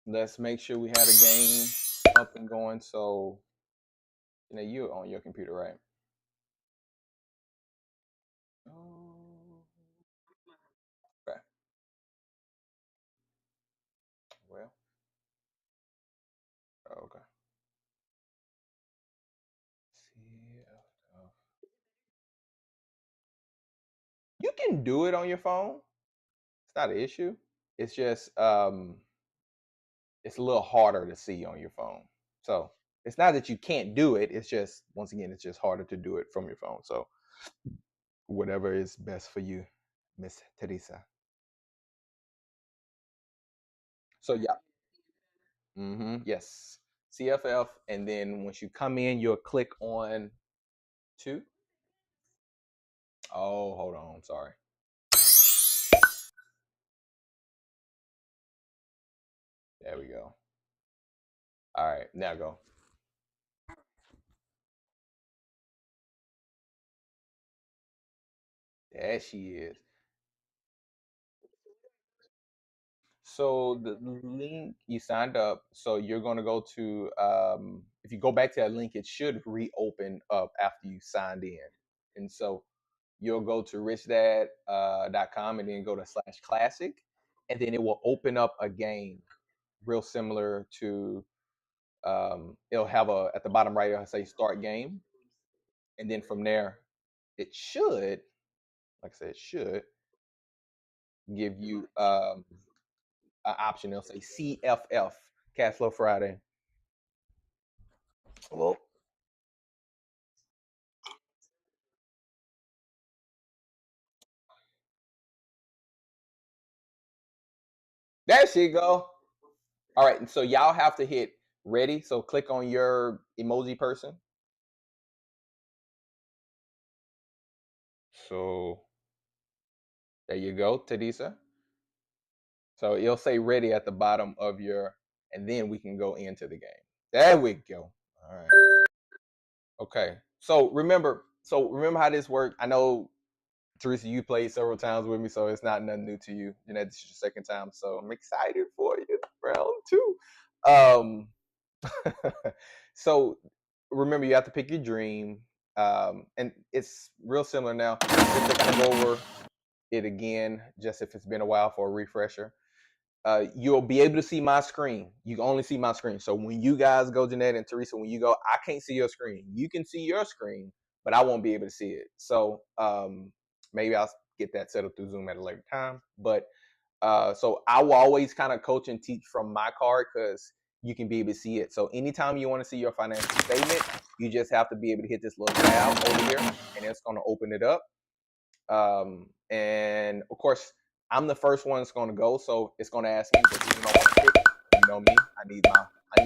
Let's make sure we had a game up and going. So, you're on your computer, right? Oh, okay. Well, okay. See, you can do it on your phone. It's not an issue. It's just it's a little harder to see on your phone. So it's not that you can't do it. It's just once again, it's just harder to do it from your phone. So whatever is best for you, Miss Teresa. So yeah, yes, CFF, and then once you come in, you'll click on two. Oh, hold on, I'm sorry. There we go. All right, now go. There she is. So the link you signed up, so you're going to go to if you go back to that link, it should reopen up after you signed in. And so you'll go to richdad.com and then go to slash classic, and then it will open up a game real similar to it'll have a at the bottom right it'll say start game, and then from there it should, like I said, it should give you an option. It'll say CFF, Cash Flow Friday. Well, there she go. All right, and so y'all have to hit ready. So click on your emoji person. So there you go, Tadisa. So it'll say ready at the bottom of your, and then we can go into the game. There we go. All right. Okay. So remember how this worked. I know Teresa, you played several times with me, so it's not nothing new to you. This is your second time, so I'm excited for you. Round two. Um, so remember, you have to pick your dream, and it's real similar now. Just to kind of go over it again, just if it's been a while for a refresher. You'll be able to see my screen. You can only see my screen. So when you guys go, Jeanette and Teresa, when you go, I can't see your screen. You can see your screen, but I won't be able to see it. So maybe I'll get that set up through Zoom at a later time. But so I will always kind of coach and teach from my card because you can be able to see it. So anytime you want to see your financial statement, you just have to be able to hit this little tab over here, and it's going to open it up. And of course, I'm the first one that's going to go, so it's going to ask me what you want to pick. You know me, I need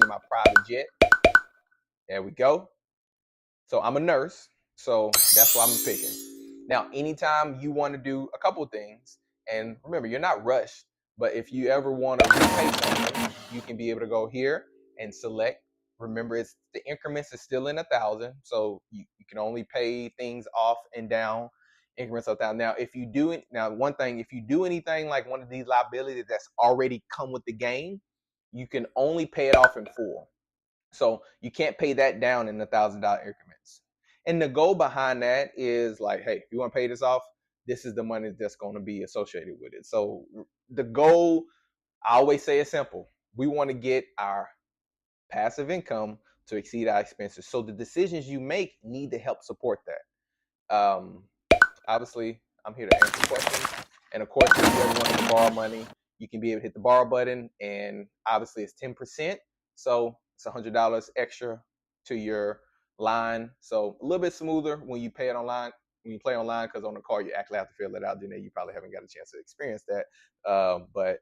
my private jet. There we go. So I'm a nurse, so that's why I'm picking. Now, anytime you want to do a couple of things, and remember, you're not rushed, but if you ever want to repay something, you can be able to go here and select. Remember, it's the increments is still in 1,000, so you can only pay things off and down increments of 1,000. Now, if you do it, now one thing, if you do anything like one of these liabilities that's already come with the game, you can only pay it off in full. So you can't pay that down in $1,000 increments. And the goal behind that is like, hey, if you want to pay this off, this is the money that's going to be associated with it. So the goal, I always say, is simple. We want to get our passive income to exceed our expenses. So the decisions you make need to help support that. Obviously, I'm here to answer questions. And of course, if you ever want to borrow money, you can be able to hit the borrow button. And obviously, it's 10%. So it's $100 extra to your line. So a little bit smoother when you pay it online, when you play online, because on the card, you actually have to fill it out. Janae, you probably haven't got a chance to experience that. But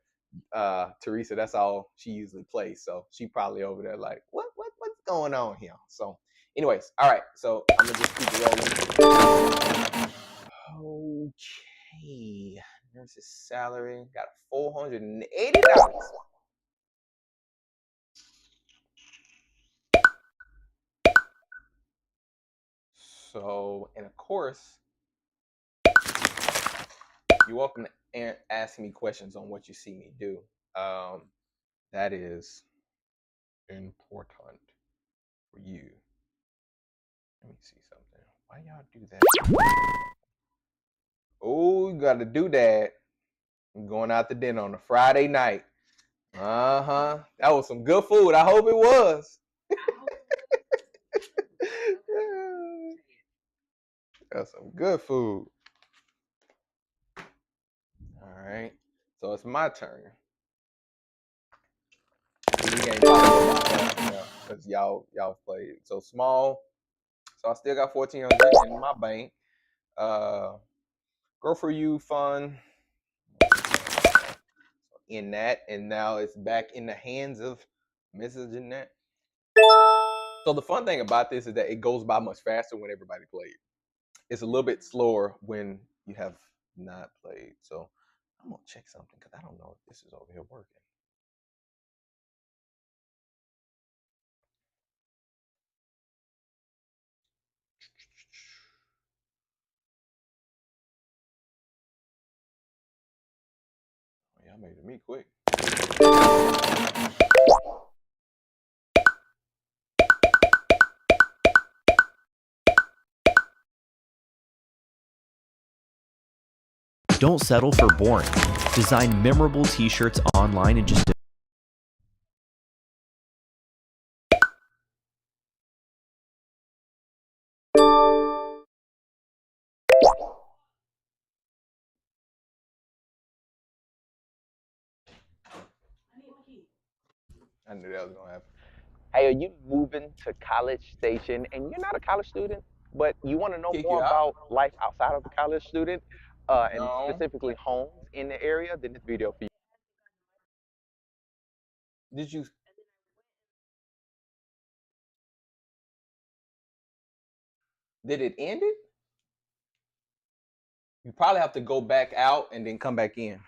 Teresa, that's all she usually plays. So she probably over there like, what's going on here? So, anyways, all right. So I'm gonna just keep it rolling. Okay. Nurse's salary got $480. So, and of course, you're welcome to ask me questions on what you see me do. Um, that is important for you. Let me see something. Why y'all do that? Oh, you got to do that. I'm going out to dinner on a Friday night. Uh-huh. That was some good food. I hope it was. That's some good food. All right. So it's my turn. This game because y'all played so small. So I still got 1,400 in my bank. Grow for you fun in that, and now it's back in the hands of Mrs. Jeanette. So the fun thing about this is that it goes by much faster when everybody plays. It's a little bit slower when you have not played. So I'm gonna check something because I don't know if this is over here working. Oh, y'all made it me quick. Don't settle for boring. Design memorable t-shirts online in just I knew that was gonna happen. Hey, are you moving to College Station and you're not a college student, but you want to know more about life outside of the college student, and specifically homes in the area? Then this video for you. Did you? Did it end it? You probably have to go back out and then come back in.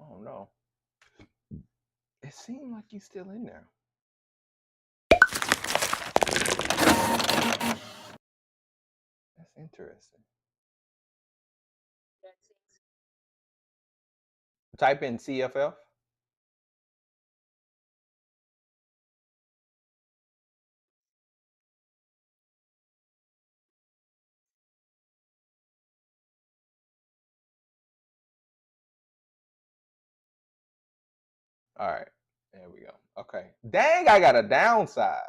Oh no. It seemed like you're still in there. That's interesting. Type in CFF. All right. There we go. Okay. Dang, I got a downsize.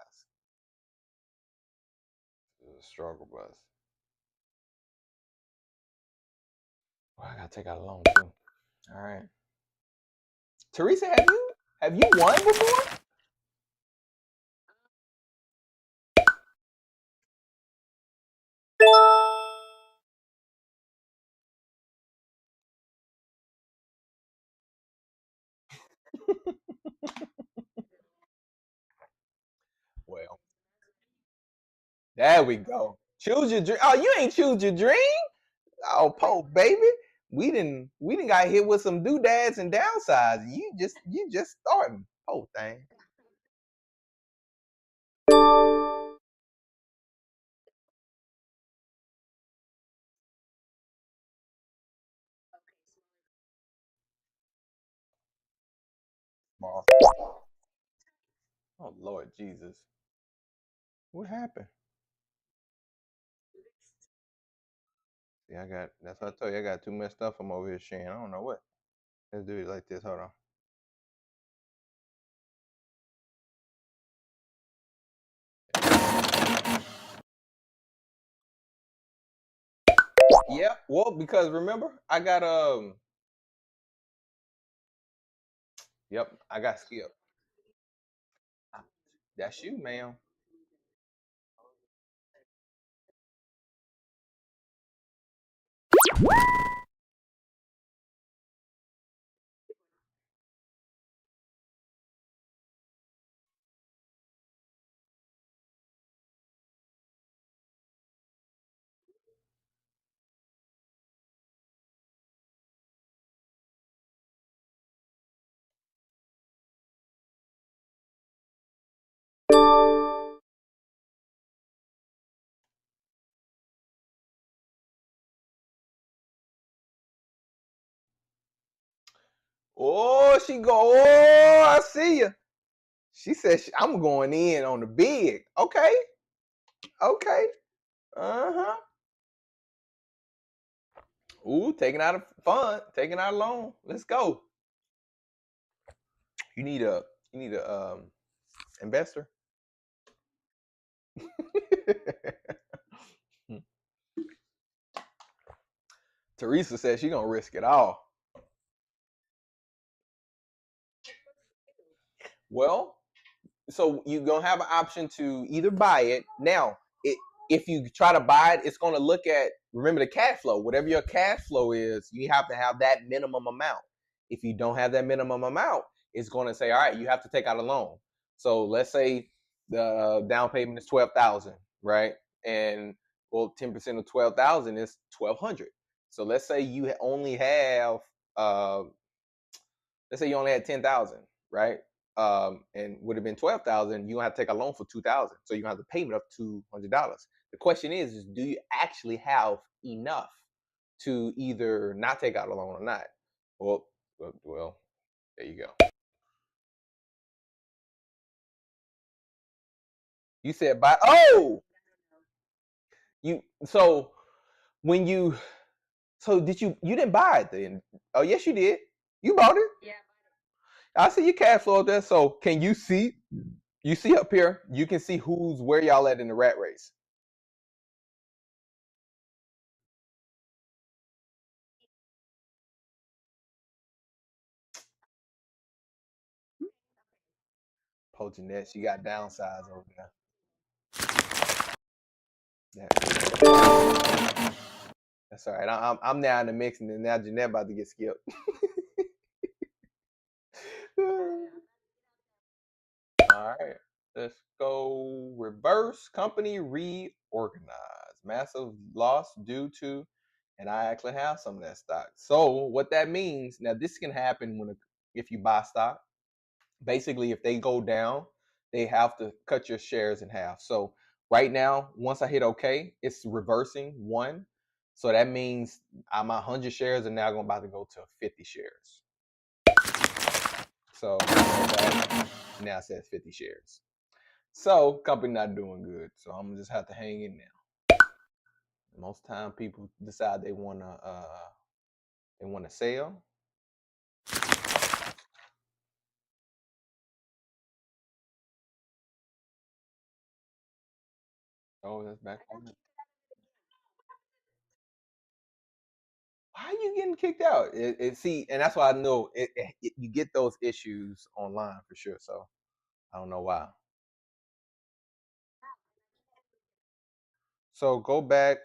This is a struggle bus. Well, I gotta take out a loan too. All right. Teresa, have you won before? Well, there we go. Choose your dream. Oh, you ain't choose your dream. Oh, po baby. We didn't got hit with some doodads and downsides. You just starting. Po thing. Small. Oh Lord Jesus. What happened? See, that's what I told you. I got too much stuff I'm over here sharing. I don't know what. Let's do it like this. Hold on. Yeah, well, because remember, I got yep, I got skipped. That's you, ma'am. Oh, she go. Oh, I see you. She said, "I'm going in on the big." Okay, okay. Uh huh. Ooh, taking out a fund, taking out a loan. Let's go. You need a investor. Teresa said she gonna risk it all. Well, so you're gonna have an option to either buy it now. If you try to buy it, it's gonna look at, remember, the cash flow. Whatever your cash flow is, you have to have that minimum amount. If you don't have that minimum amount, it's gonna say, all right, you have to take out a loan. So let's say the down payment is 12,000, right? And well, 10% of 12,000 is 1,200. So let's say you only have uh, let's say you only had 10,000, right? And would have been 12,000. You gonna have to take a loan for 2,000, so you gonna have to payment of $200. The question is do you actually have enough to either not take out a loan or not? Well, there you go. You said buy. Oh, you so when you so did you didn't buy it then? Oh yes, you did. You bought it. Yeah. I see your cash flow up there. So can you see? You see up here, you can see who's where y'all at in the rat race. Poaching Nets, you got downsides over there. That's all right. I'm now in the mix, and then now Jeanette about to get skipped. All right, let's go. Reverse company reorganize. Massive loss due to, and I actually have some of that stock. So what that means now, this can happen if you buy stock. Basically, if they go down, they have to cut your shares in half. So right now, once I hit OK, it's reversing one. So that means my 100 shares are now about to go to 50 shares. So now it says 50 shares. So company not doing good. So I'm gonna just have to hang in there. Most time people decide they wanna sell. Oh, that's back on it. Why are you getting kicked out? See, and that's why I know you get those issues online for sure. So I don't know why. So go back.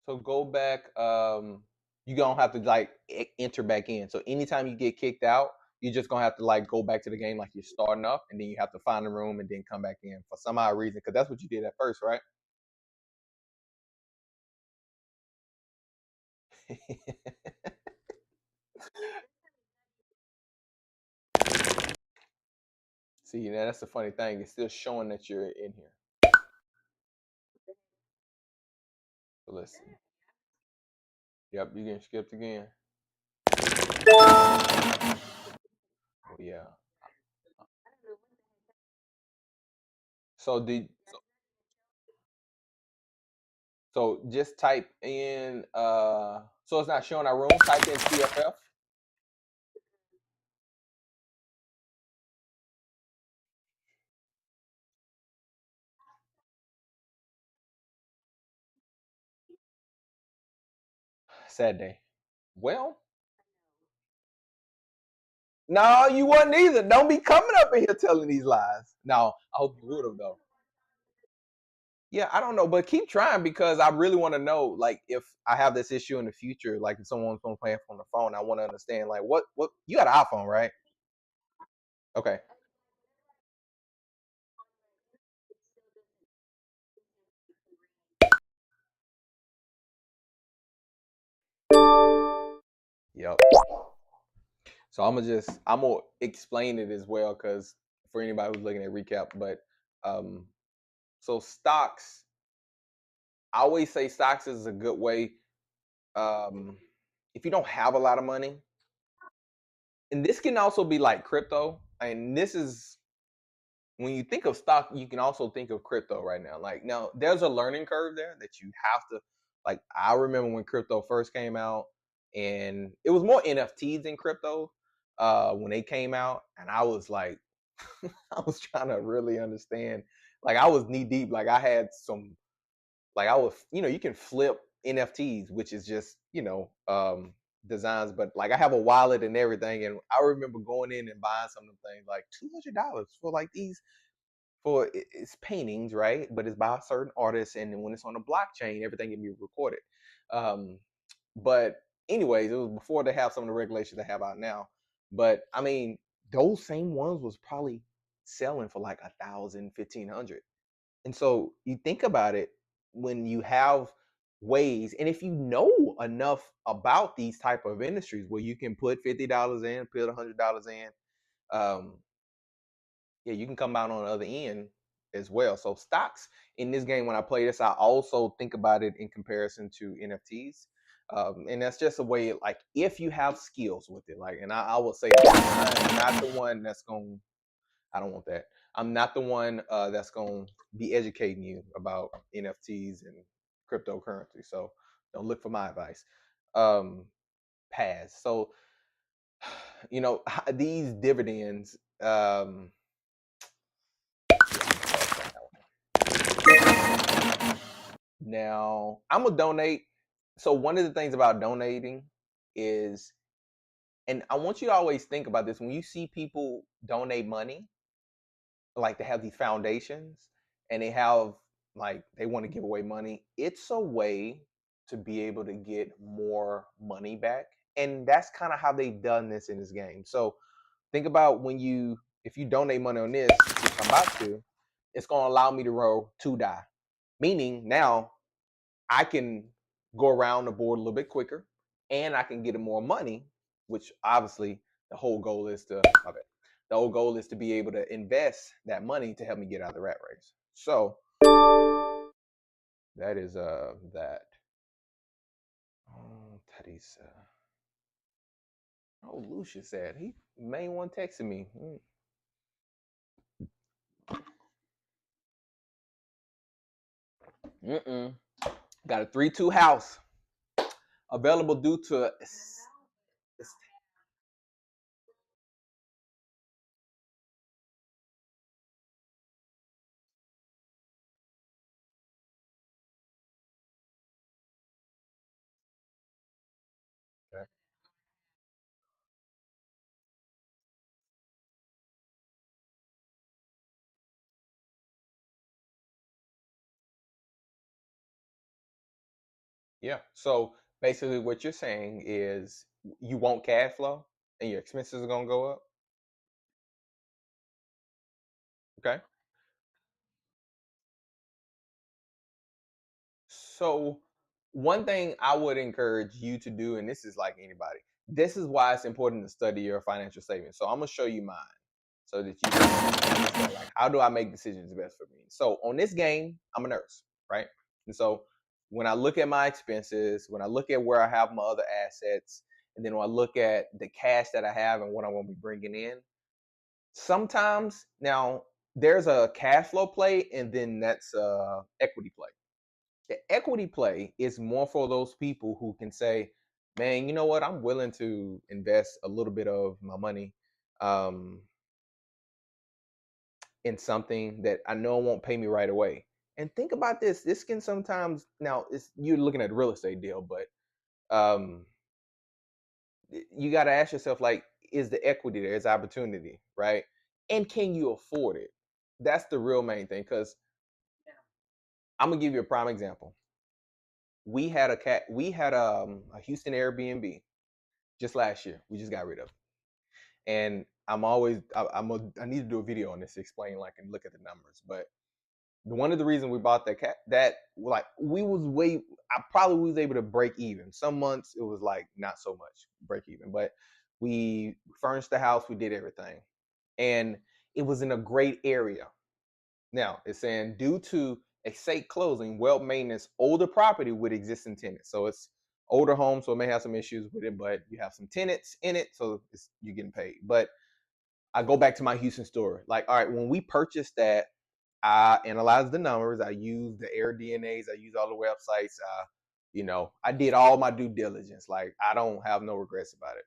So go back. You gonna have to like enter back in. So anytime you get kicked out, you're just gonna have to like go back to the game like you're starting up, and then you have to find a room and then come back in for some odd reason because that's what you did at first, right? See, now that's the funny thing. It's still showing that you're in here. So let's see. Yep, you getting skipped again. Oh yeah. So did so just type in so it's not showing our room. Type in CFF. Sad day. Well, no, you wasn't either. Don't be coming up in here telling these lies. No, I hope you would have though. Yeah, I don't know, but keep trying because I really want to know, like, if I have this issue in the future, like if someone's gonna play on the phone, I want to understand, like, what you got an iPhone, right? Okay. Yep. So I'm gonna explain it as well because for anybody who's looking at recap, but um, so stocks, I always say stocks is a good way. Um, if you don't have a lot of money, and this can also be like crypto, and this is when you think of stock, you can also think of crypto right now. Like now, there's a learning curve there that you have to. Like I remember when crypto first came out, and it was more NFTs than crypto when they came out, and I was like, I was trying to really understand. Like I was knee deep. Like I had some. Like I was, you can flip NFTs, which is just designs, but like I have a wallet and everything, and I remember going in and buying some of them things like $200 for like these for it's paintings, right? But it's by a certain artist, and then when it's on the blockchain, everything can be recorded. Um, but anyways, it was before they have some of the regulations they have out now. But I mean, those same ones was probably selling for like 1,000, 1,500. And so you think about it when you have ways, and if you know enough about these type of industries where you can put $50 in, put $100 in, um, yeah, you can come out on the other end as well. So stocks in this game, when I play this, I also think about it in comparison to NFTs. And that's just a way, like if you have skills with it, like, and I will say that I'm not the one that's going. I don't want that. I'm not the one that's going to be educating you about NFTs and cryptocurrency. So don't look for my advice. Pass. So these dividends. Yeah, I'm gonna pass on that one. Now I'm gonna donate. So one of the things about donating is, and I want you to always think about this when you see people donate money, like they have these foundations and they have like they want to give away money. It's a way to be able to get more money back. And that's kind of how they've done this in this game. So think about if you donate money on this, which I'm about to, it's gonna allow me to roll 2 die. Meaning now I can go around the board a little bit quicker and I can get more money, which obviously the whole goal is to my bad. The whole goal is to be able to invest that money to help me get out of the rat race. So that is that. Oh, Teddy's oh, Lucius said he main one texting me. Mm-mm. Got a 3-2 house available due to okay. Yeah. So basically, what you're saying is you want cash flow, and your expenses are gonna go up. Okay. So one thing I would encourage you to do, and this is like anybody, this is why it's important to study your financial statements. So I'm gonna show you mine so that you can understand like how do I make decisions best for me. So on this game, I'm a nurse, right? And so when I look at my expenses, when I look at where I have my other assets, and then when I look at the cash that I have and what I'm gonna be bringing in, sometimes now there's a cash flow play, and then that's equity play. The equity play is more for those people who can say, man, you know what? I'm willing to invest a little bit of my money um, in something that I know won't pay me right away. And think about this. This can sometimes, now you're looking at a real estate deal, but um, you got to ask yourself, like, is the equity there? Is opportunity, right? And can you afford it? That's the real main thing. Because I'm gonna give you a prime example. We had a Houston Airbnb just last year. We just got rid of it. And I need to do a video on this to explain like and look at the numbers. But one of the reasons we bought that like I probably was able to break even. Some months it was like not so much break even, but we furnished the house, we did everything. And it was in a great area. Now it's saying due to a state closing, well maintenance older property with existing tenants. So it's older home, so it may have some issues with it, but you have some tenants in it, so you're getting paid. But I go back to my Houston story. Like, all right, when we purchased that, I analyzed the numbers. I used the Air DNAs. I used all the websites. I did all my due diligence. Like, I don't have no regrets about it.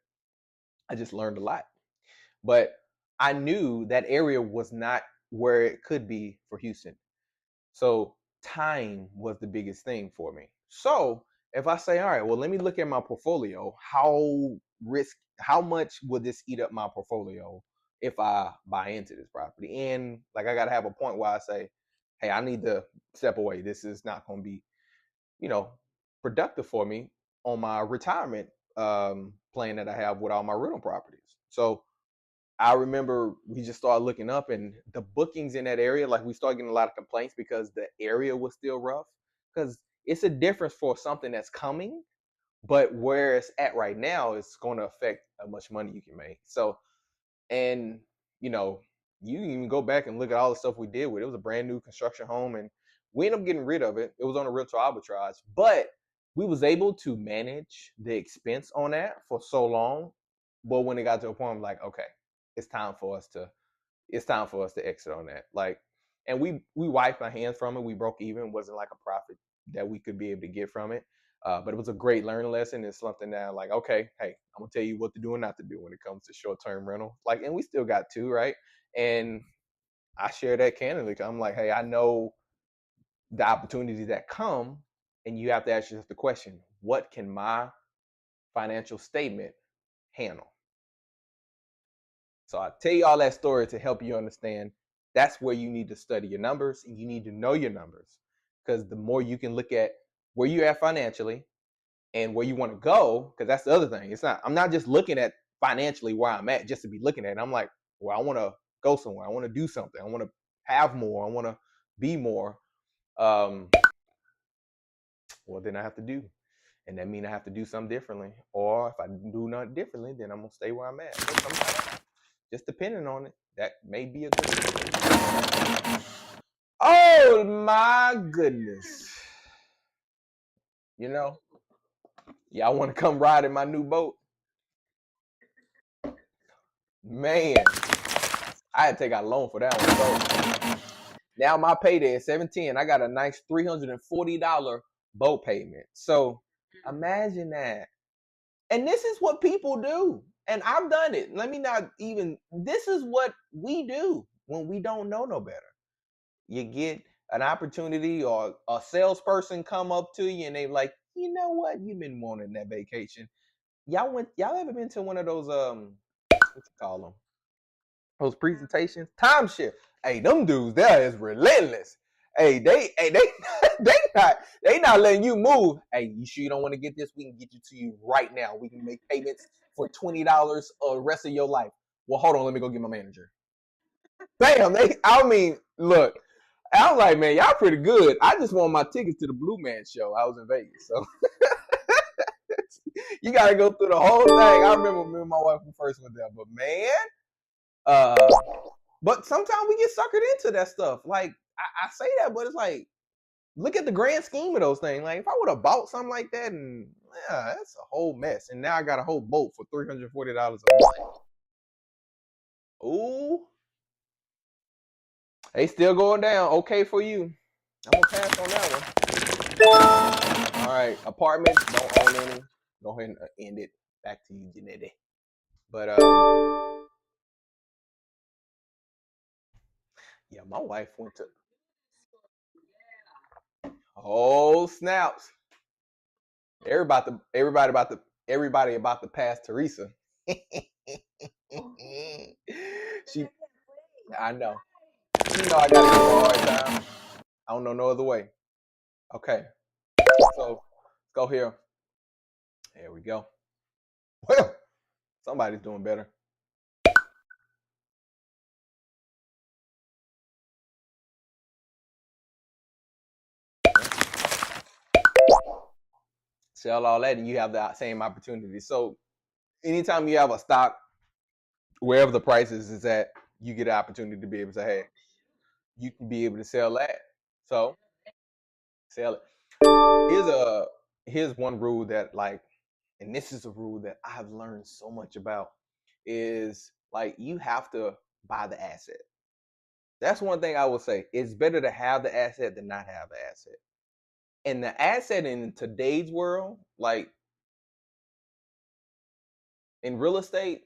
I just learned a lot. But I knew that area was not where it could be for Houston. So time was the biggest thing for me. So if I say, all right, well, let me look at my portfolio. How much would this eat up my portfolio if I buy into this property? And like, I got to have a point where I say, hey, I need to step away. This is not going to be, you know, productive for me on my retirement plan that I have with all my rental properties. So I remember we just started looking up, and the bookings in that area, like, we started getting a lot of complaints because the area was still rough. Because it's a difference for something that's coming, but where it's at right now, it's going to affect how much money you can make. So, and you know, you can even go back and look at all the stuff we did with it. It was a brand new construction home, and we ended up getting rid of it. It was on a rental arbitrage, but we was able to manage the expense on that for so long. But when it got to a point, I'm like, okay, it's time for us to exit on that. Like, and we wiped our hands from it. We broke even. It wasn't like a profit that we could be able to get from it. But it was a great learning lesson. It's something that, like, okay, hey, I'm gonna tell you what to do and not to do when it comes to short-term rental. Like, and we still got two, right? And I share that candidly. I'm like, hey, I know the opportunities that come, and you have to ask yourself the question: what can my financial statement handle? So I tell you all that story to help you understand that's where you need to study your numbers, and you need to know your numbers, because the more you can look at where you're at financially and where you want to go, because that's the other thing. I'm not just looking at financially where I'm at just to be looking at it. I'm like, well, I want to go somewhere. I want to do something. I want to have more. I want to be more. Um, well, then I have to do. And that means I have to do something differently. Or if I do nothing differently, then I'm going to stay where I'm at. But sometimes, just depending on it, that may be a good thing. Oh my goodness. You know, y'all want to come ride in my new boat? Man, I had to take out a loan for that one. So now my payday is $17. I got a nice $340 boat payment. So imagine that. And this is what people do. And I've done it. This is what we do when we don't know no better. You get an opportunity, or a salesperson come up to you and they like, you know what? You've been wanting that vacation. Y'all ever been to one of those, what you call them? Those presentations? Timeshare. Hey, them dudes there is relentless. Hey, they not letting you move. Hey, you sure you don't want to get this? We can get you to you right now. We can make payments for $20 the rest of your life. Well, hold on, let me go get my manager. Bam, look, I was like, man, y'all pretty good. I just want my tickets to the Blue Man show. I was in Vegas, so you got to go through the whole thing. I remember me and my wife when first went there, but man, uh, but sometimes we get suckered into that stuff. Like, I say that, but it's like, look at the grand scheme of those things. Like, if I would have bought something like that, and yeah, that's a whole mess. And now I got a whole boat for $340 a month. Ooh, they still going down. Okay for you. I'm gonna pass on that one. All right, apartments, don't own any. Go ahead and end it. Back to you, Janetti. But yeah, my wife went to. Oh snaps! Everybody about to pass Teresa. she, I know. She know I gotta give her a hard time. I don't know no other way. Okay, so let's go here. There we go. Well, somebody's doing better. Sell all that, and you have the same opportunity. So anytime you have a stock, wherever the prices is at, you get an opportunity to be able to say, hey, you can be able to sell that. So sell it. Here's a here's one rule that like, and this is a rule that I've learned so much about, is like you have to buy the asset. That's one thing I would say. It's better to have the asset than not have the asset. And the asset in today's world, like in real estate,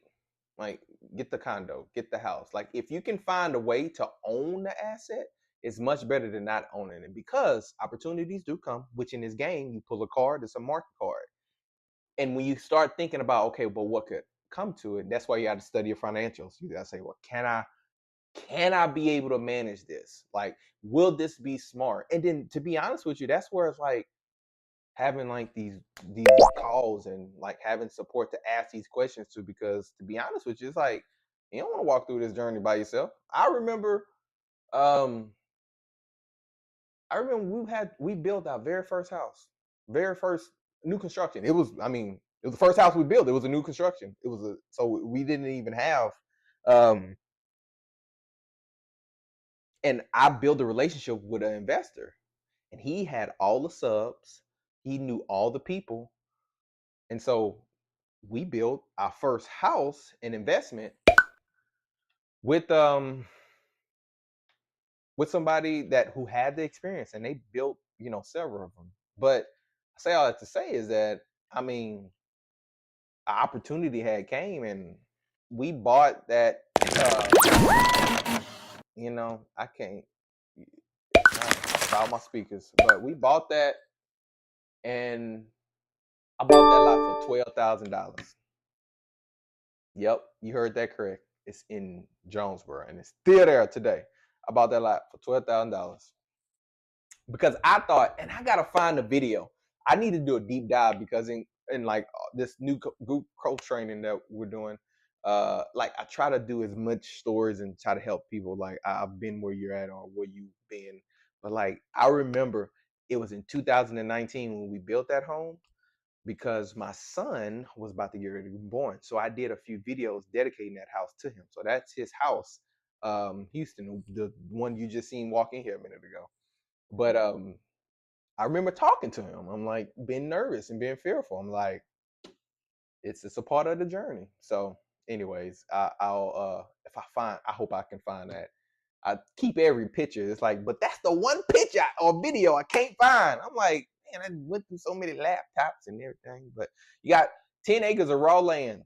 like get the condo, get the house. Like if you can find a way to own the asset, it's much better than not owning it because opportunities do come, which in this game, you pull a card, it's a market card. And when you start thinking about, okay, but what could come to it, that's why you got to study your financials. You got to say, well, can I be able to manage this? Like, will this be smart? And then to be honest with you, that's where it's like having like these calls and like having support to ask these questions to, because to be honest with you, it's like you don't want to walk through this journey by yourself. Um I remember we built our very first house, very first new construction. It was, I mean, it was the first house we built. It was a new construction. It was a so we didn't even have um and I built a relationship with an investor, and he had all the subs. He knew all the people, and so we built our first house and investment with somebody that who had the experience, and they built several of them. But I say all that to say is that, I mean, an opportunity had came, and we bought that. I can't about my speakers, but we bought that, and I bought that lot for $12,000. Yep, you heard that correct. It's in Jonesboro, and it's still there today. I bought that lot for $12,000 because I thought, and I gotta find the video. I need to do a deep dive because in like this new group coach training that we're doing, like I try to do as much stories and try to help people. Like I've been where you're at or where you've been, but like I remember it was in 2019 when we built that home because my son was about to get ready to be born. So I did a few videos dedicating that house to him. So that's his house, Houston, the one you just seen walk in here a minute ago. But I remember talking to him. I'm like being nervous and being fearful. I'm like, it's a part of the journey. So, anyways, I'll if I find, I hope I can find that. I keep every picture. It's like, but that's the one picture or video I can't find. I'm like, man, I went through so many laptops and everything. But you got 10 acres of raw land.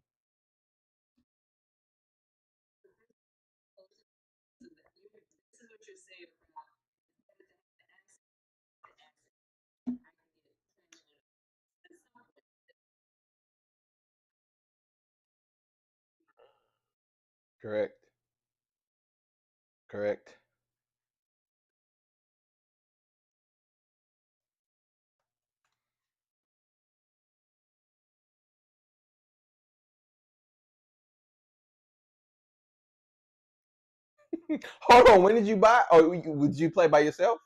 Correct. Correct. Hold on. When did you buy? Or would you play by yourself?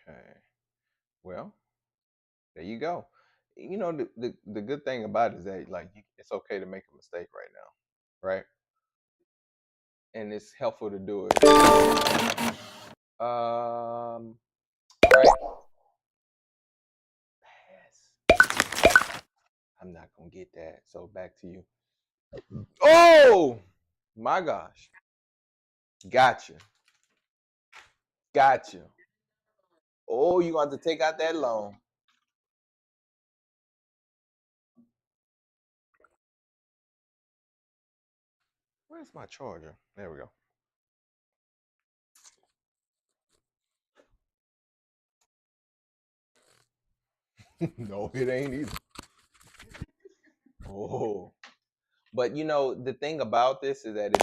Okay. Well, there you go. The good thing about it is that like it's okay to make a mistake right now, right? And it's helpful to do it. All right. Pass. I'm not gonna get that. So back to you. Oh my gosh. Gotcha. Gotcha. Oh, you got to take out that loan. Where's my charger? There we go. No, it ain't either. Oh. But the thing about this is that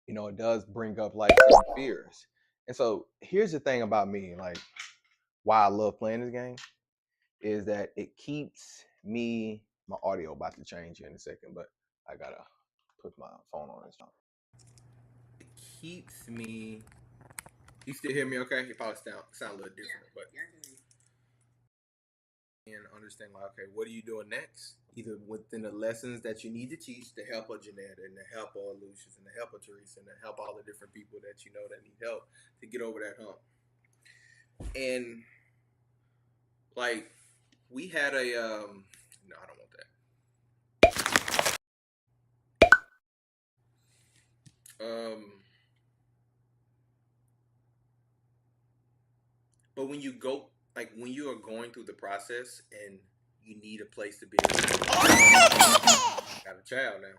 it does bring up like some fears. And so here's the thing about me, like why I love playing this game is that it keeps me. My audio about to change here in a second, but I gotta put my phone on this. It keeps me. You still hear me? Okay, you probably sound a little different, but and understand like, okay, what are you doing next? Either within the lessons that you need to teach to help a Janetta and to help a Lucius and to help a Teresa and to help all the different people that you know that need help to get over that hump. And like we had a no, I don't want that. But when you go like when you are going through the process and you need a place to be able to got a child now.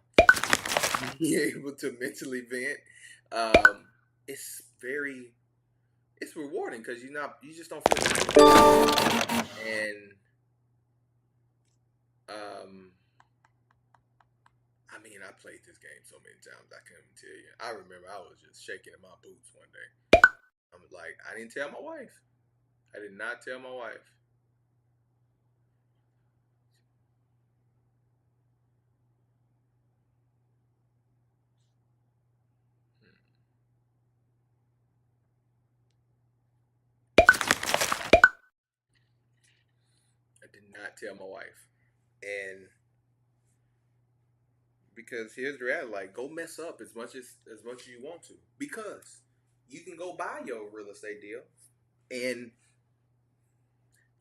Be able to mentally vent. It's very it's rewarding because you just don't feel like and um I mean I played this game so many times I couldn't even tell you. I remember I was just shaking in my boots one day. I was like, I didn't tell my wife. I did not tell my wife. I did not tell my wife. And because here's the reality, like go mess up as much as you want to. Because you can go buy your real estate deal and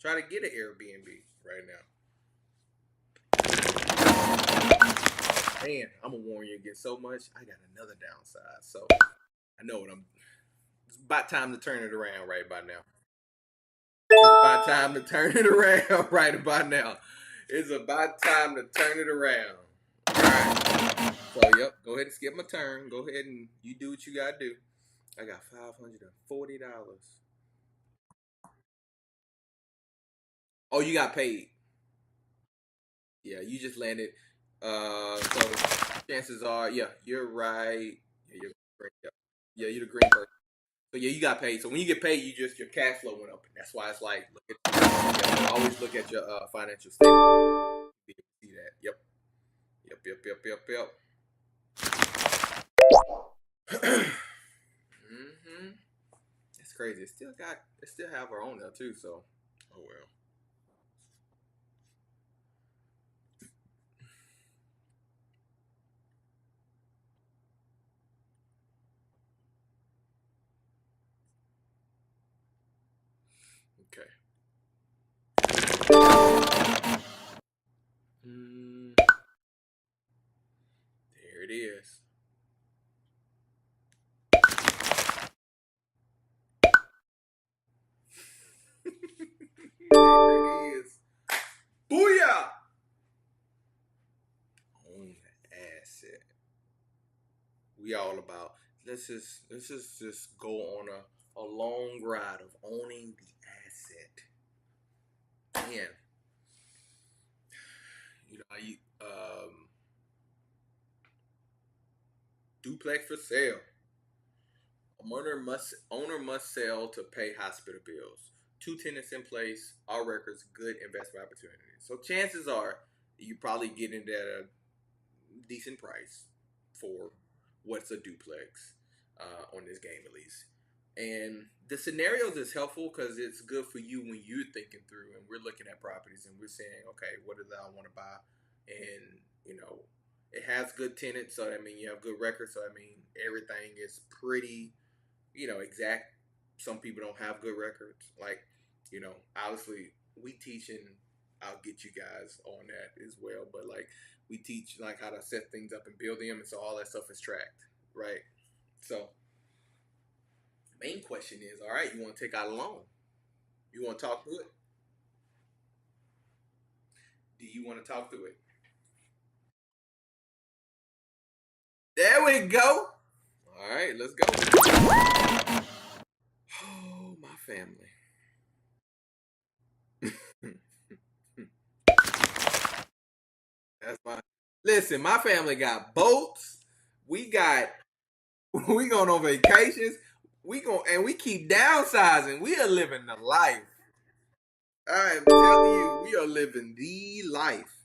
try to get an Airbnb right now. Man, I'm gonna warn you against so much. I got another downside. So I know what I'm it's about time to turn it around right by now. It's about time to turn it around right about now. It's about time to turn it around. Alright. So yep, go ahead and skip my turn. Go ahead and you do what you gotta do. I got $540. Oh, you got paid. Yeah, you just landed. So chances are, yeah, you're right. Yeah, you're great. Yeah, yeah, you're the green person. So yeah, you got paid. So when you get paid, your cash flow went up. That's why it's like look at yeah, so always look at your financial statement. See that? Yep. Yep. Yep. Yep. Yep. Yep. Mm-hmm. It's crazy. It still have our own there too. So, oh well. Okay. Mm, there it is. There it is. Booyah! Own the asset. We all about let's just go on a long ride of owning the asset. Man, you know, duplex for sale. Owner must sell to pay hospital bills. Two tenants in place, all records, good investment opportunities. So chances are you probably get it at a decent price for what's a duplex on this game at least. And the scenarios is helpful because it's good for you when you're thinking through and we're looking at properties and we're saying, okay, what do I want to buy? And it has good tenants, so I mean you have good records, so I mean everything is pretty exact. Some people don't have good records. Like, obviously we teach and I'll get you guys on that as well. But like we teach like how to set things up and build them, and so all that stuff is tracked, right? So the main question is, all right, you want to take out a loan? You want to talk through it? Do you want to talk through it? There we go. All right, let's go. Oh, my family. That's my listen. My family got boats. We got we going on vacations. We keep downsizing. We are living the life. I am telling you, we are living the life.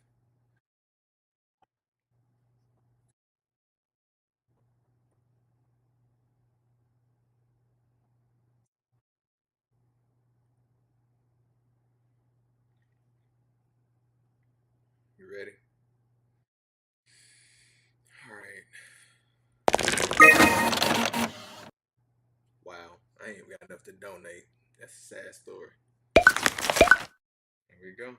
You ready? All right. Wow, I ain't got enough to donate. That's a sad story. Here we go.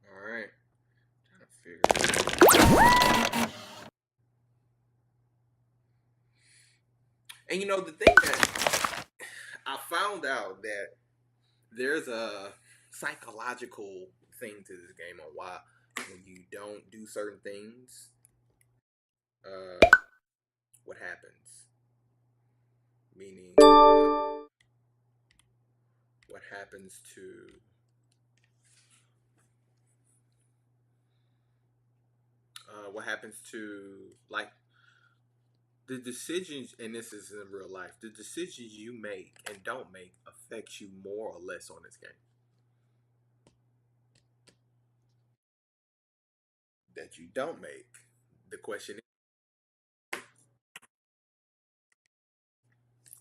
All right. Trying to figure it out. And you know the thing that I found out that there's a psychological thing to this game on why when you don't do certain things, what happens? Meaning, what happens to like the decisions, and this is in real life, the decisions you make and don't make affects you more or less on this game. That you don't make. The question is,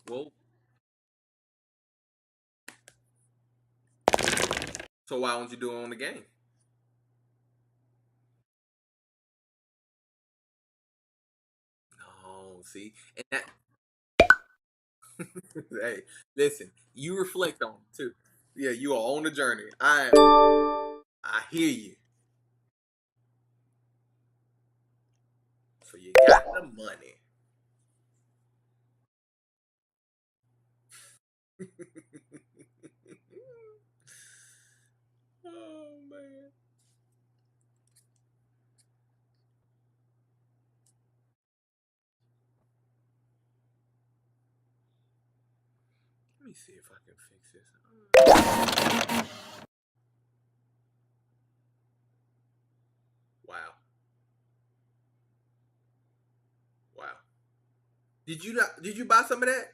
well, so why don't you do it on the game? No, see, and that hey, listen, you reflect on it too. Yeah, you are on the journey. I hear you. So you got the money. Oh man. Let me see if I can fix this. Wow. Wow. Did you buy some of that?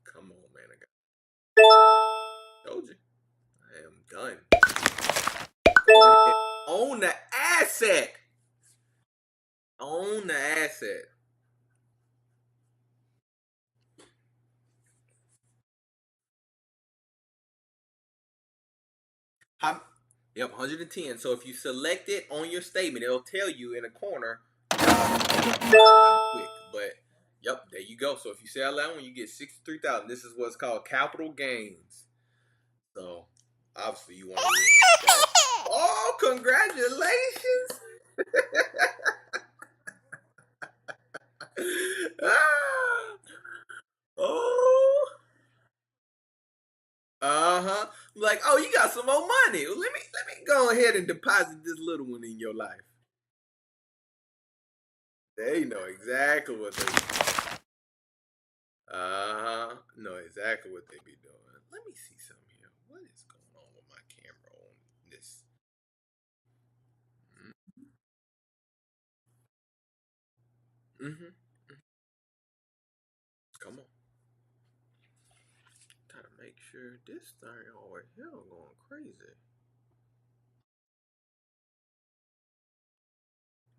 Come on, man. Told you. I am done. Go ahead. Own the asset. Own the asset. How, yep, 110. So if you select it on your statement, it'll tell you in a corner. Quick, but yep, there you go. So if you sell that one, you get 63,000. This is what's called capital gains. So obviously you want to win that. Oh, congratulations! Ah, oh, uh-huh. Like, oh, you got some more money. Well, let me go ahead and deposit this little one in your life. They know exactly what they know exactly what they be doing. Let me see something here. What is going on with my camera on this? Mm-hmm. Come on. Gotta make sure this thing over here going crazy.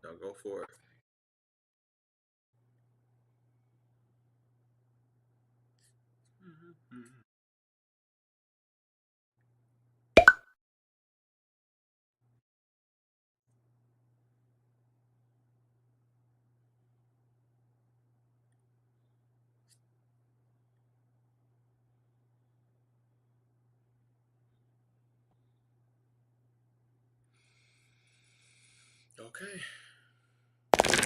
Now go for it. Mm-hmm. Okay. I'm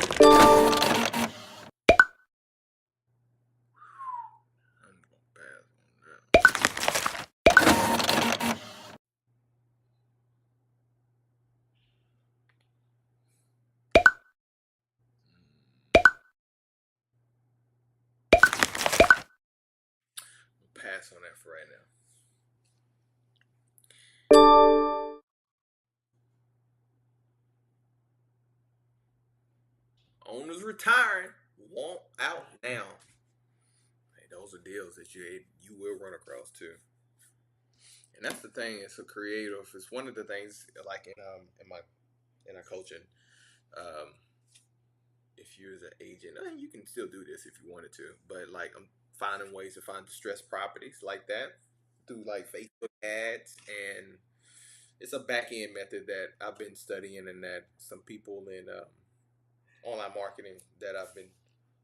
gonna pass on that. We'll pass on that for right now. Owners retiring. Want out now. Hey, those are deals that you will run across too. And that's the thing. It's a creative. It's one of the things like in our coaching. Um, if you're an agent, you can still do this if you wanted to. But like I'm finding ways to find distressed properties like that through like Facebook ads, and it's a back end method that I've been studying, and that some people in online marketing that I've been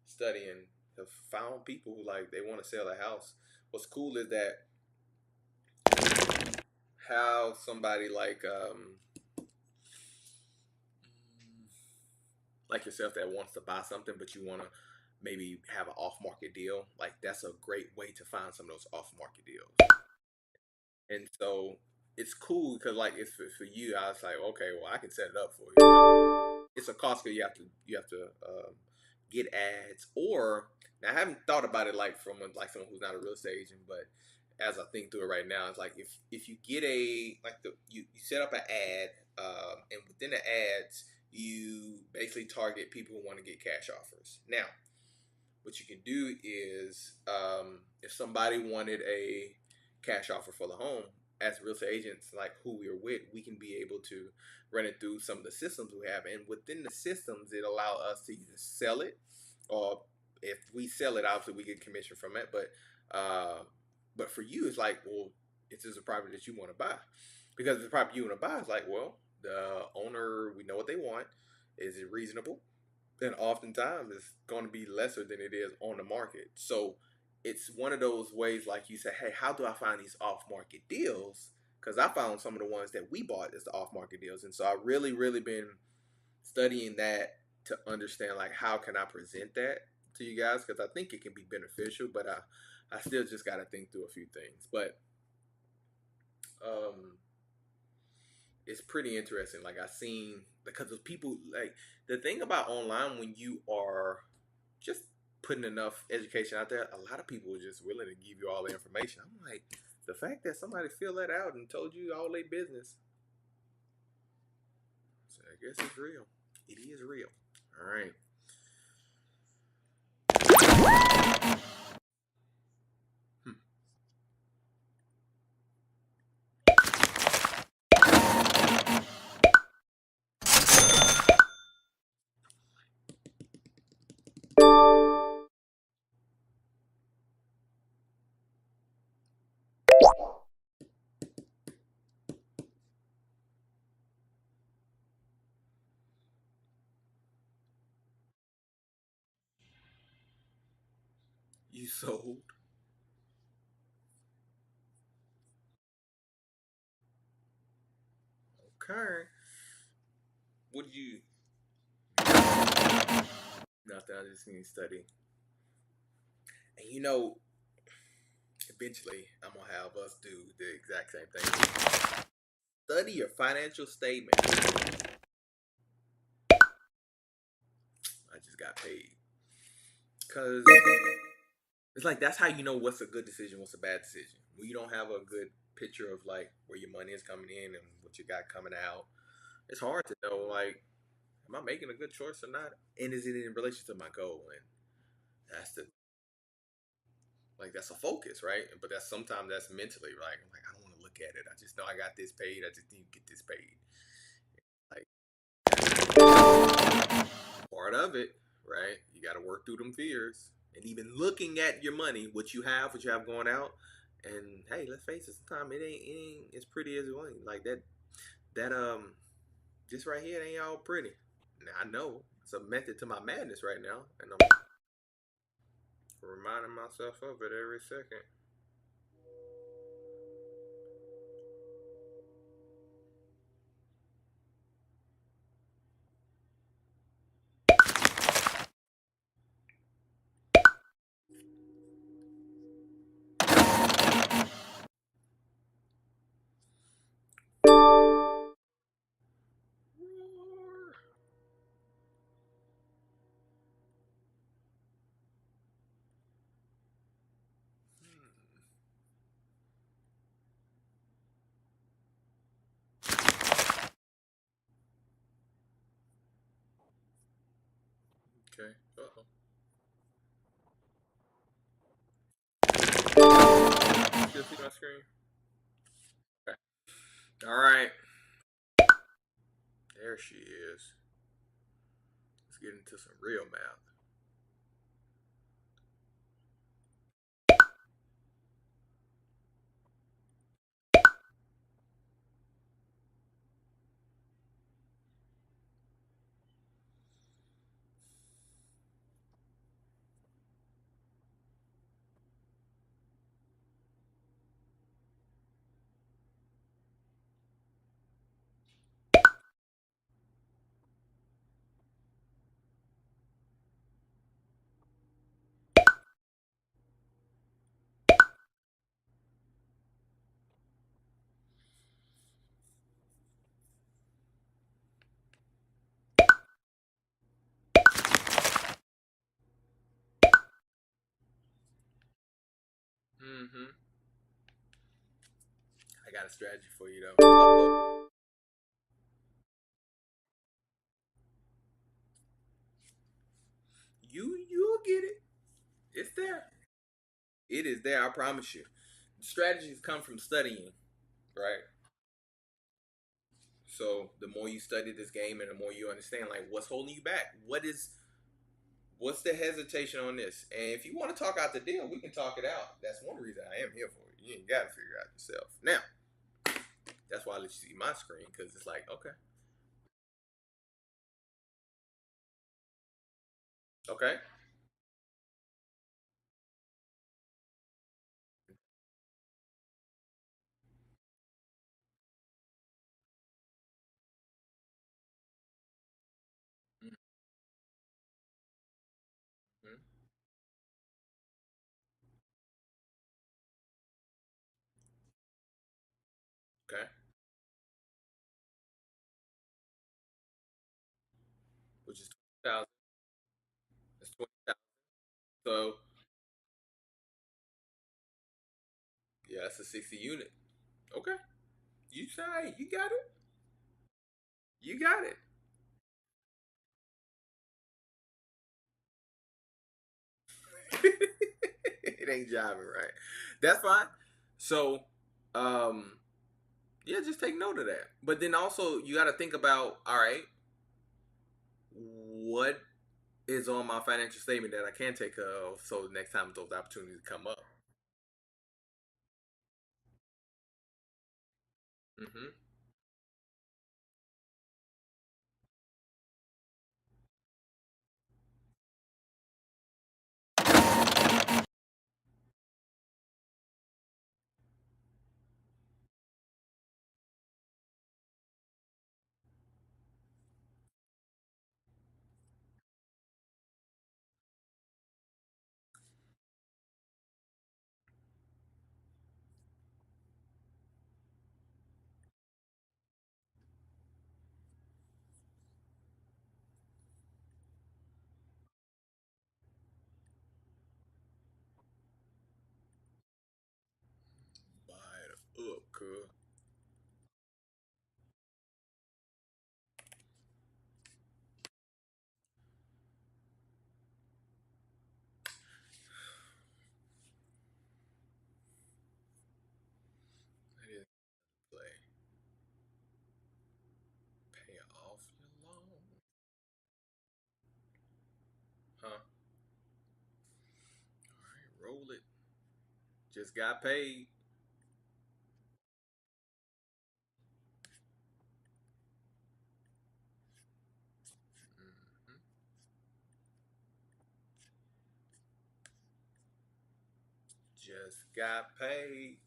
studying have found people who like they want to sell a house. What's cool is that how somebody like yourself that wants to buy something, but you want to maybe have an off market deal. Like that's a great way to find some of those off market deals. And so it's cool because like it's for you. I was like, okay, well I can set it up for you. It's a cost because you have to get ads. Or now I haven't thought about it like from like someone who's not a real estate agent, but as I think through it right now, it's like if you get a like you set up an ad, and within the ads you basically target people who want to get cash offers. Now what you can do is if somebody wanted a cash offer for the home, as real estate agents like who we are with, we can be able to run it through some of the systems we have, and within the systems it allow us to either sell it, or if we sell it obviously we get commission from it, but for you it's like, well, it's just a property that you want to buy, because the property you want to buy is like, well, the owner, we know what they want, is it reasonable, and oftentimes it's going to be lesser than it is on the market. So it's one of those ways, like you say, hey, how do I find these off market deals? Because I found some of the ones that we bought as the off market deals. And so I really been studying that to understand like how can I present that to you guys, because I think it can be beneficial, but I still just got to think through a few things. But um it's pretty interesting. Like I seen, because of people, like the thing about online, when you are just putting enough education out there, a lot of people are just willing to give you all the information. I'm like, the fact that somebody filled that out and told you all their business, so I guess it's real. It is real. All right. Hmm. You sold. Okay. What did you? Nothing. I just need to study. And eventually, I'm gonna have us do the exact same thing. Study your financial statement. I just got paid. Cause it's like that's how you know what's a good decision, what's a bad decision. When you don't have a good picture of like where your money is coming in and what you got coming out, it's hard to know like, am I making a good choice or not? And is it in relation to my goal? And that's the like that's a focus, right? But that's sometimes that's mentally, right? I'm like, I don't want to look at it. I just know I got this paid. I just need to get this paid. Like part of it, right? You got to work through them fears, and even looking at your money, what you have going out, and hey, let's face it, sometimes it ain't as pretty as it was. Like that this right here, it ain't all pretty. Now I know it's a method to my madness right now, and I'm reminding myself of it every second. Okay. Uh-oh. Still see my screen? All right. There she is. Let's get into some real math. Mm-hmm. I got a strategy for you though. Uh-oh. You'll get it. It's there. It is there. I promise you. Strategies come from studying, right? So the more you study this game and the more you understand, like what's holding you back, what's the hesitation on this? And if you want to talk out the deal, we can talk it out. That's one reason I am here for you. You ain't got to figure it out yourself. Now, that's why I let you see my screen because it's like, okay, okay, mm-hmm. Okay, which is 20,000. That's 20,000. So yeah, that's a 60 unit. Okay, you say you got it. You got it. It ain't jiving right. That's fine. So, um, yeah, just take note of that. But then also you got to think about, all right, what is on my financial statement that I can take care of, so the next time those opportunities come up. Mm-hmm. Buy it up, cuz. That is play. Pay off your loan. Huh? Alright, roll it. Just got paid. Mm-hmm. Just got paid.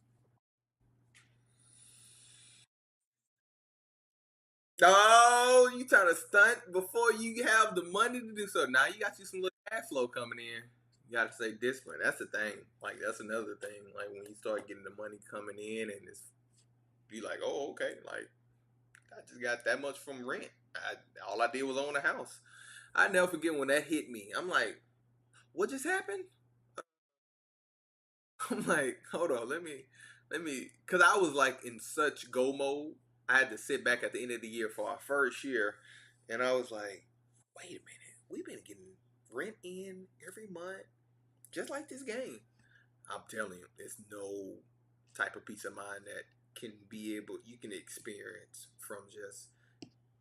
Oh, you trying to stunt before you have the money to do so. Now you got you some little cash flow coming in. You got to stay disciplined. That's the thing. Like that's another thing. Like when you start getting the money coming in, and it's be like, oh, okay. Like I just got that much from rent. All I did was own a house. I never forget when that hit me. I'm like, what just happened? I'm like, hold on, because I was like in such go mode. I had to sit back at the end of the year for our first year, and I was like, wait a minute, we've been getting rent in every month, just like this game. I'm telling you, there's no type of peace of mind that you can experience from just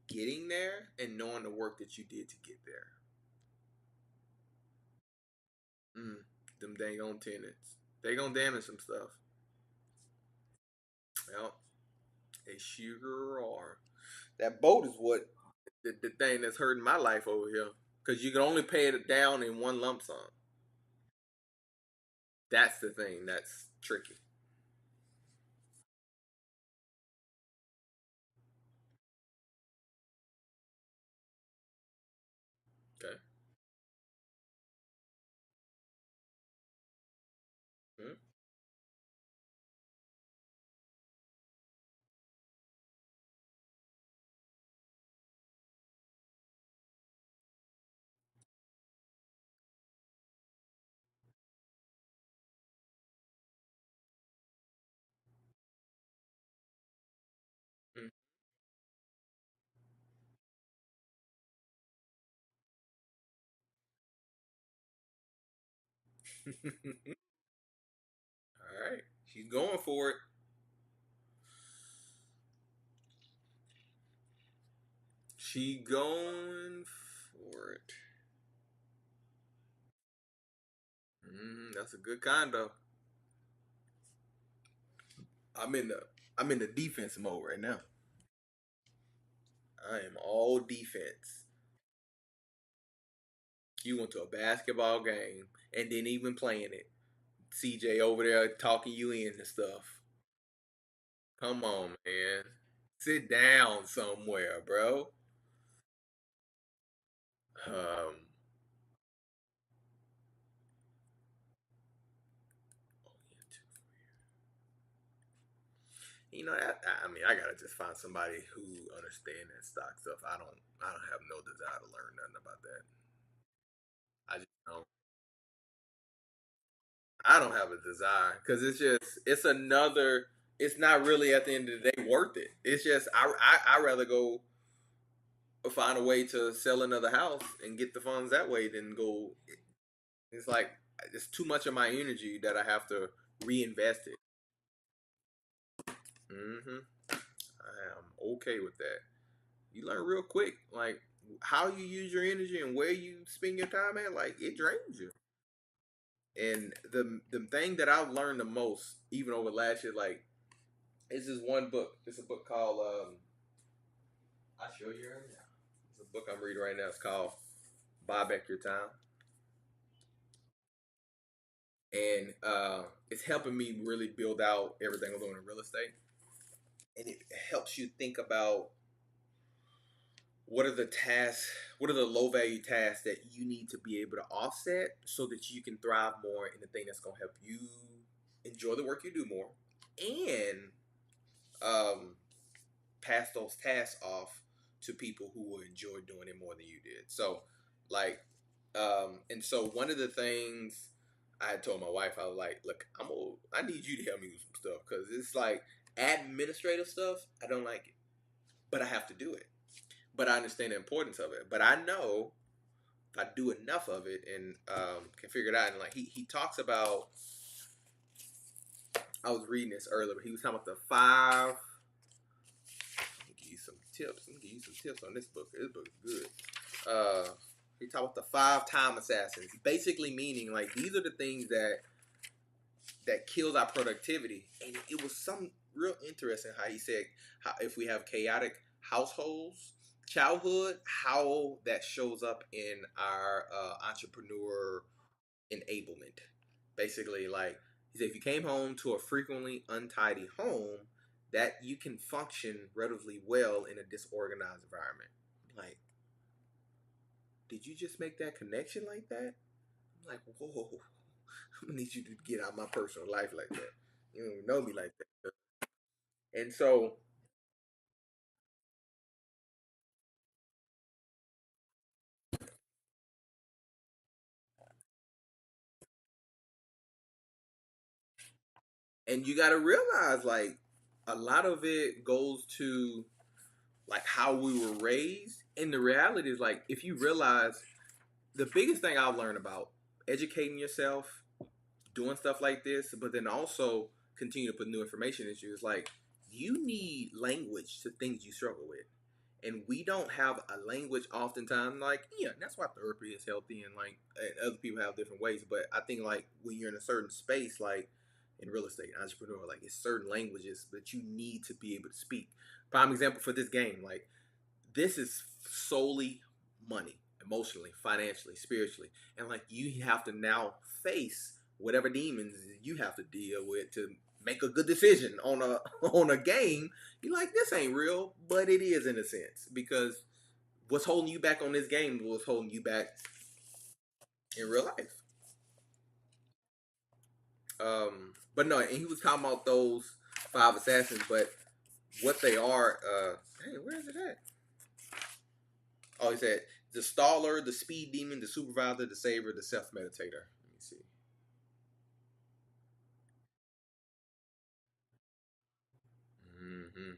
getting there and knowing the work that you did to get there. Them dang on tenants. They gonna damage some stuff. Well, they sure are. That boat is what the thing that's hurting my life over here. Because you can only pay it down in one lump sum. That's the thing that's tricky. Okay. Hmm. All right. She's going for it. She going for it. That's a good condo. I'm in the I'm in the defense mode right now. I am all defense. You went to a basketball game and didn't even playing it. CJ over there talking you in and stuff. Come on, man. Sit down somewhere, bro. Um, you know that I mean I gotta just find somebody who understand that stock stuff. I don't have no desire to learn nothing about that. I just don't. I don't have a desire because it's another. It's not really at the end of the day worth it. It's just I rather go find a way to sell another house and get the funds that way than go. It's like it's too much of my energy that I have to reinvest it. I am okay with that. You learn real quick, like how you use your energy and where you spend your time at. Like it drains you. And the thing that I've learned the most, even over last year, like it's this one book. It's a book called I show you right now. It's a book I'm reading right now. It's called Buy Back Your Time, and it's helping me really build out everything I'm doing in real estate. And it helps you think about what are the tasks, what are the low value tasks that you need to be able to offset so that you can thrive more in the thing that's going to help you enjoy the work you do more and um, pass those tasks off to people who will enjoy doing it more than you did. So, like, and so one of the things I had told my wife, I was like, look, I need you to help me with some stuff because it's like administrative stuff. I don't like it, but I have to do it. But I understand the importance of it. But I know if I do enough of it and can figure it out, and like he talks about, I was reading this earlier, but he was talking about the five. Let me give you some tips. Let me give you some tips on this book. This book is good. He talked about the 5 time assassins, basically meaning like these are the things that kills our productivity. And it was some real interesting how he said how if we have chaotic households, childhood, how that shows up in our entrepreneur enablement. Basically, like he said, if you came home to a frequently untidy home, that you can function relatively well in a disorganized environment. Like, did you just make that connection like that? I'm like, whoa, I'm gonna need you to get out of my personal life like that. You don't even know me like that. And so, and you got to realize, like, a lot of it goes to like how we were raised. And the reality is, like, if you realize the biggest thing I've learned about educating yourself, doing stuff like this, but then also continue to put new information into you is like you need language to things you struggle with. And we don't have a language oftentimes. Like, yeah, that's why therapy is healthy, and like and other people have different ways. But I think like when you're in a certain space, like in real estate, entrepreneur, like it's certain languages that you need to be able to speak. Prime example for this game, like this is solely money, emotionally, financially, spiritually, and like you have to now face whatever demons you have to deal with to make a good decision on a on a game. You're like, this ain't real, but it is in a sense, because what's holding you back on this game was holding you back in real life. But no, and he was talking about those five assassins, but what they are, hey, where is it at? Oh, he said the staller, the speed demon, the supervisor, the saver, the self meditator. Let me see. Mm-hmm.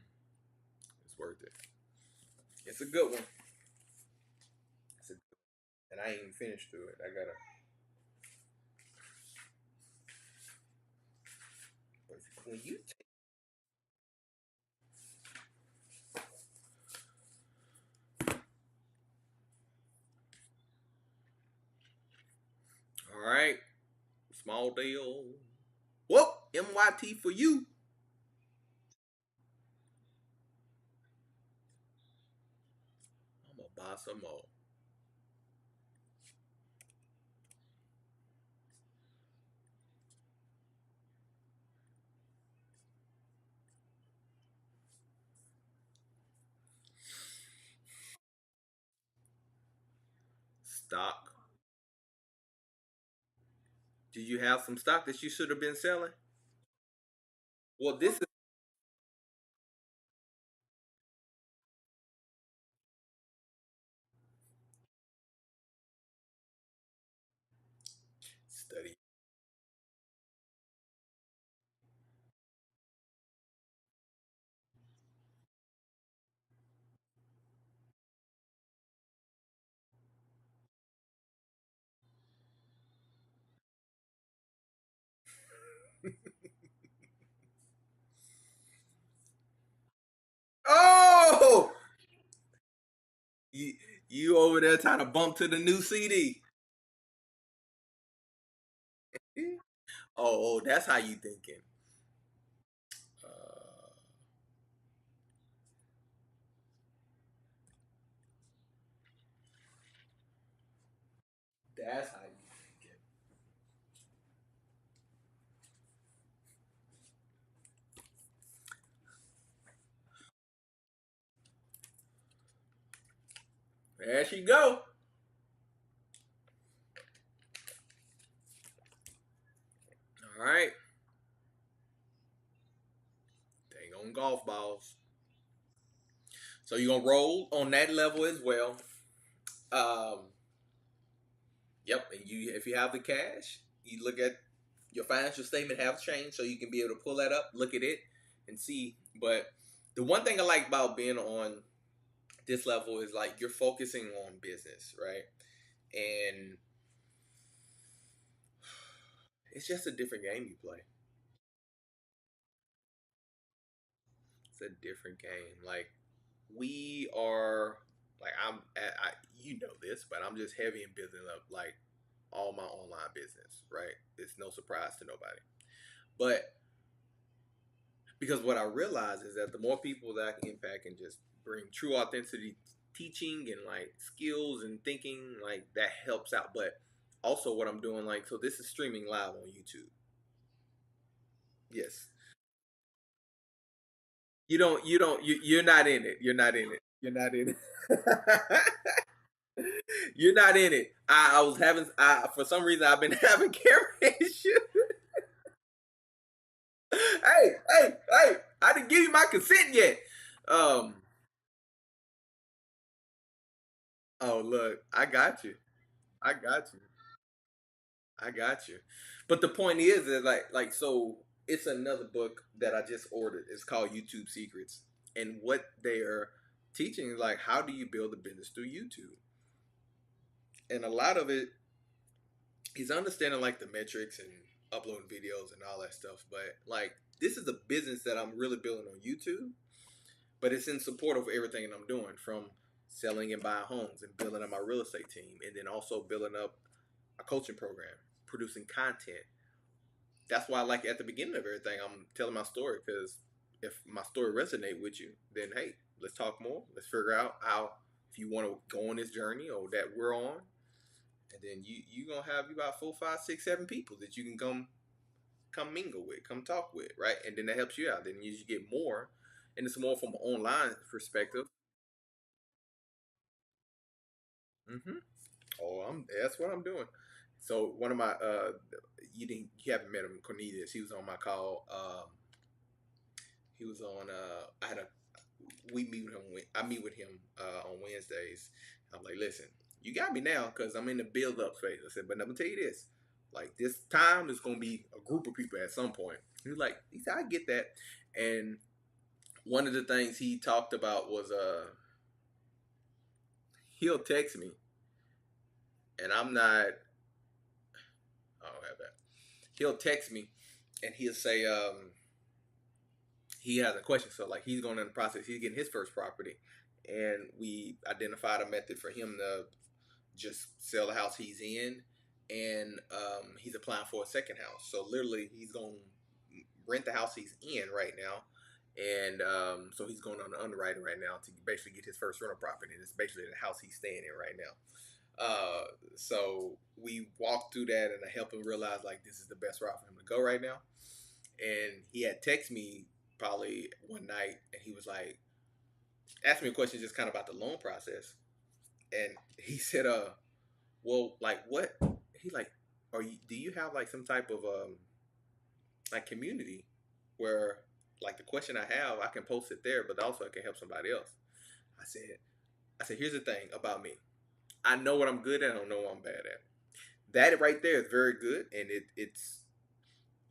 It's worth it. It's a good one. It's a, and I ain't even finished through it. I gotta. When you take, all right, small deal. Whoop, MYT for you. I'm gonna buy some more. Stock. Do you have some stock that you should have been selling? Well, this is study. Oh, you you over there trying to bump to the new CD? Oh, that's how you thinking. Uh, that's how you thinking. There she go. All right. Dang on golf balls. So you're gonna roll on that level as well. Um, yep. And you, if you have the cash, you look at your financial statement have changed, so you can be able to pull that up, look at it, and see. But the one thing I like about being on this level is like you're focusing on business, right? And it's just a different game you play. It's a different game. Like we are, like you know this, but I'm just heavy in building up like all my online business, right? It's no surprise to nobody. But because what I realize is that the more people that I can impact and just bring true authenticity teaching and like skills and thinking, like that helps out. But also what I'm doing, like, so this is streaming live on YouTube. Yes. You're not in it. You're not in it. You're not in it. You're not in it. I was having for some reason I've been having camera issues. Hey! I didn't give you my consent yet. Um. Oh look, I got you. I got you. I got you. But the point is that so it's another book that I just ordered. It's called YouTube Secrets, and what they are teaching is like how do you build a business through YouTube, and a lot of it is understanding like the metrics and uploading videos and all that stuff. But like, this is a business that I'm really building on YouTube, but it's in support of everything that I'm doing, from selling and buying homes and building up my real estate team, and then also building up a coaching program, producing content. That's why, like, at the beginning of everything, I'm telling my story, because if my story resonate with you, then hey, let's talk more. Let's figure out how, if you want to go on this journey or that we're on, and then you gonna have about 4, 5, 6, 7 people that you can come mingle with, come talk with, right? And then that helps you out. Then you get more, and it's more from an online perspective. Mm-hmm. Oh, that's what I'm doing. So one of my you haven't met him, Cornelius. He was on my call. He was on. I had a we meet with him. I meet with him on Wednesdays. I'm like, listen, you got me now because I'm in the build up phase. I said, but I'm gonna tell you this. Like, this time is gonna be a group of people at some point. He said, I get that. And one of the things he talked about was he'll text me, and I'm not. I don't have that. He'll text me, and he'll say he has a question. So like, he's going in the process. He's getting his first property, and we identified a method for him to just sell the house he's in, and he's applying for a second house. So literally, he's going to rent the house he's in right now, and so he's going on the underwriting right now to basically get his first rental property. And it's basically the house he's staying in right now. So we walked through that, and I helped him realize like this is the best route for him to go right now. And he had texted me probably one night, and he was like, asked me a question just kind of about the loan process, and he said, well, like what? He like, do you have like some type of like community where like the question I have, I can post it there, but also it can help somebody else. I said, here's the thing about me. I know what I'm good at. I don't know what I'm bad at. That right there is very good, and it's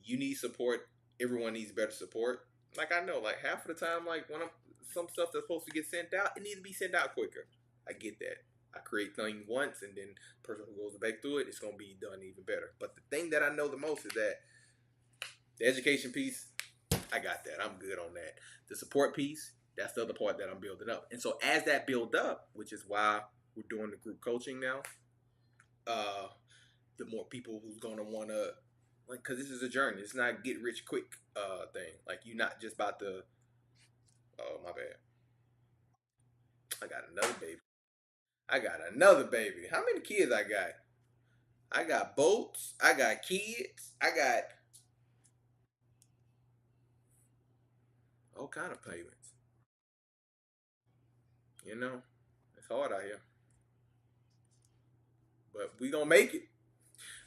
you need support. Everyone needs better support. Like, I know, like half of the time, like when I'm some stuff that's supposed to get sent out, it needs to be sent out quicker. I get that. I create things once, and then the person who goes back through it, it's gonna be done even better. But the thing that I know the most is that the education piece, I got that. I'm good on that. The support piece, that's the other part that I'm building up. And so as that build up, which is why we're doing the group coaching now, the more people who's gonna wanna, like, because this is a journey. It's not a get rich quick thing. Like, you're not just about to. Oh, my bad. I got another baby. I got another baby. How many kids I got? I got boats. I got kids. I got all kind of payments. You know, it's hard out here, but we gonna make it.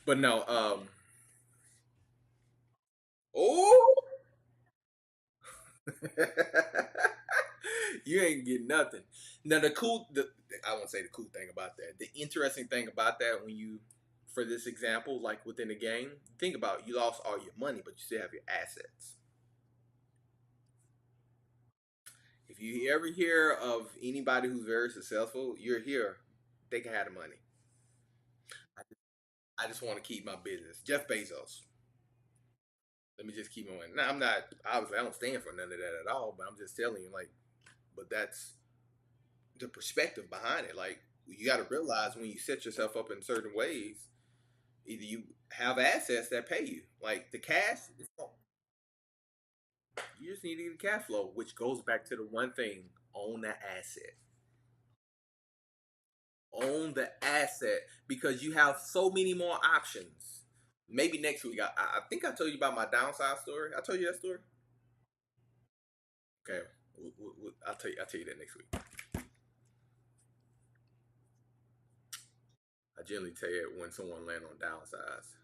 But no, oh, you ain't getting nothing. Now I won't say the cool thing about that. The interesting thing about that, when you, for this example, like within the game, think about, you lost all your money, but you still have your assets. If you ever hear of anybody who's very successful, you're here, they can have the money. I just want to keep my business. Jeff Bezos. Let me just keep my money. Now, I'm not, obviously, I don't stand for none of that at all, but I'm just telling you, like, but that's the perspective behind it. Like, you got to realize when you set yourself up in certain ways, either you have assets that pay you, like the cash. You just need to get the cash flow, which goes back to the one thing: own the asset. Own the asset, because you have so many more options. Maybe next week. I think I told you about my downside story. I told you that story. Okay, I'll tell you. I'll tell you that next week. I generally tell you when someone land on downsides.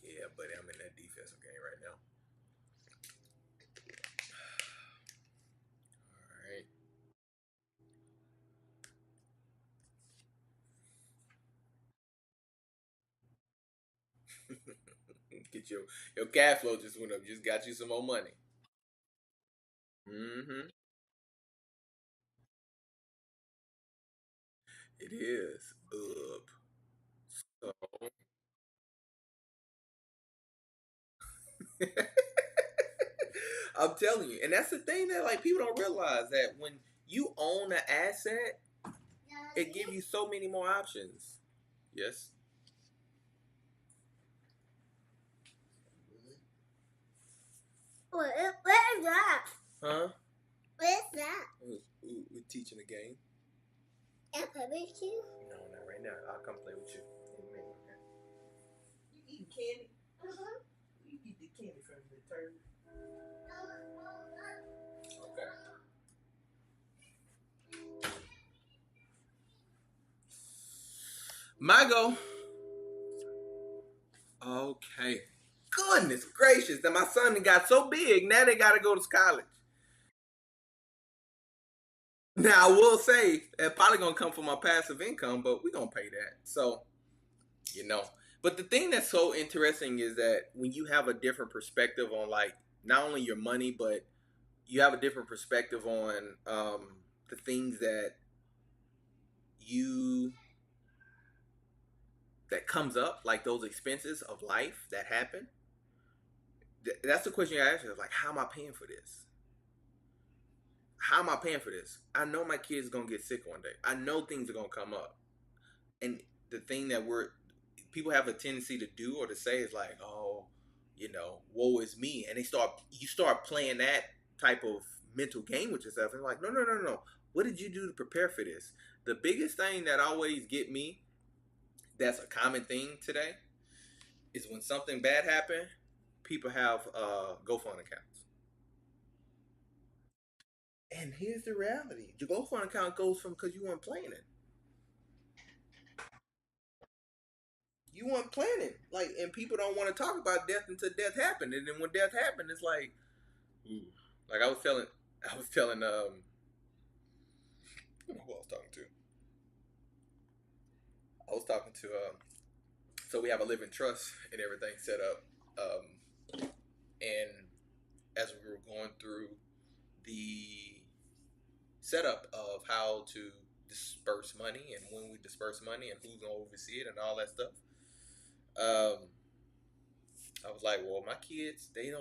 Yeah, buddy, I'm in that defensive game right now. All right. Get your cash flow just went up. Just got you some more money. Mm-hmm. It is up. So I'm telling you, and that's the thing that like people don't realize that when you own an asset, it gives you so many more options. Yes. What is that? Huh? What is that? We're teaching a game. A barbecue? No, not right now. I'll come play with you in a minute. Okay. You eating candy? You get the candy from the turkey. Okay. My go. Okay. Goodness gracious. Now my son got so big, now they gotta go to college. Now I will say it probably gonna come from my passive income, but we gonna pay that. So, you know. But the thing that's so interesting is that when you have a different perspective on like not only your money, but you have a different perspective on the things that you that comes up, like those expenses of life that happen. That's the question you ask yourself, like, how am I paying for this? How am I paying for this? I know my kid's gonna get sick one day. I know things are gonna come up. And the thing that people have a tendency to do or to say is like, oh, woe is me. And you start playing that type of mental game with yourself and like, no, no, no, no. What did you do to prepare for this? The biggest thing that always get me, that's a common thing today, is when something bad happened, people have GoFundMe accounts. And here's the reality: your GoFundMe account goes from because you weren't planning. You weren't planning, like, and people don't want to talk about death until death happened, and then when death happened, it's like, ooh. Like I was telling, who I was talking to? I was talking to, so we have a living trust and everything set up, and as we were going through the setup of how to disperse money and when we disperse money and who's gonna oversee it and all that stuff. I was like, well, my kids, they're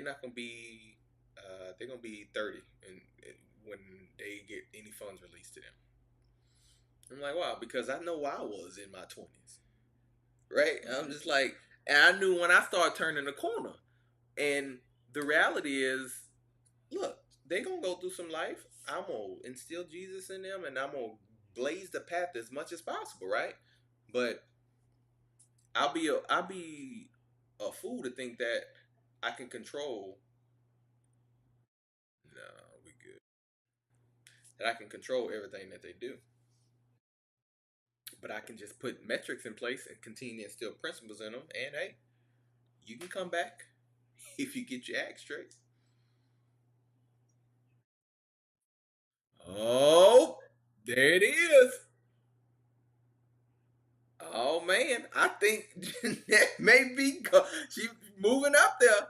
not gonna be, they're gonna be 30 and when they get any funds released to them. I'm like, wow, because I know I was in my 20s, right? I'm just like, and I knew when I started turning the corner, and the reality is, look, they gonna go through some life. I'm gonna instill Jesus in them, and I'm gonna blaze the path as much as possible, right? But I'll be a fool to think that I can control. No, we good. That I can control everything that they do, but I can just put metrics in place and continue to instill principles in them. And hey, you can come back if you get your act straight. Oh, there it is. Oh man, I think that may be she moving up there.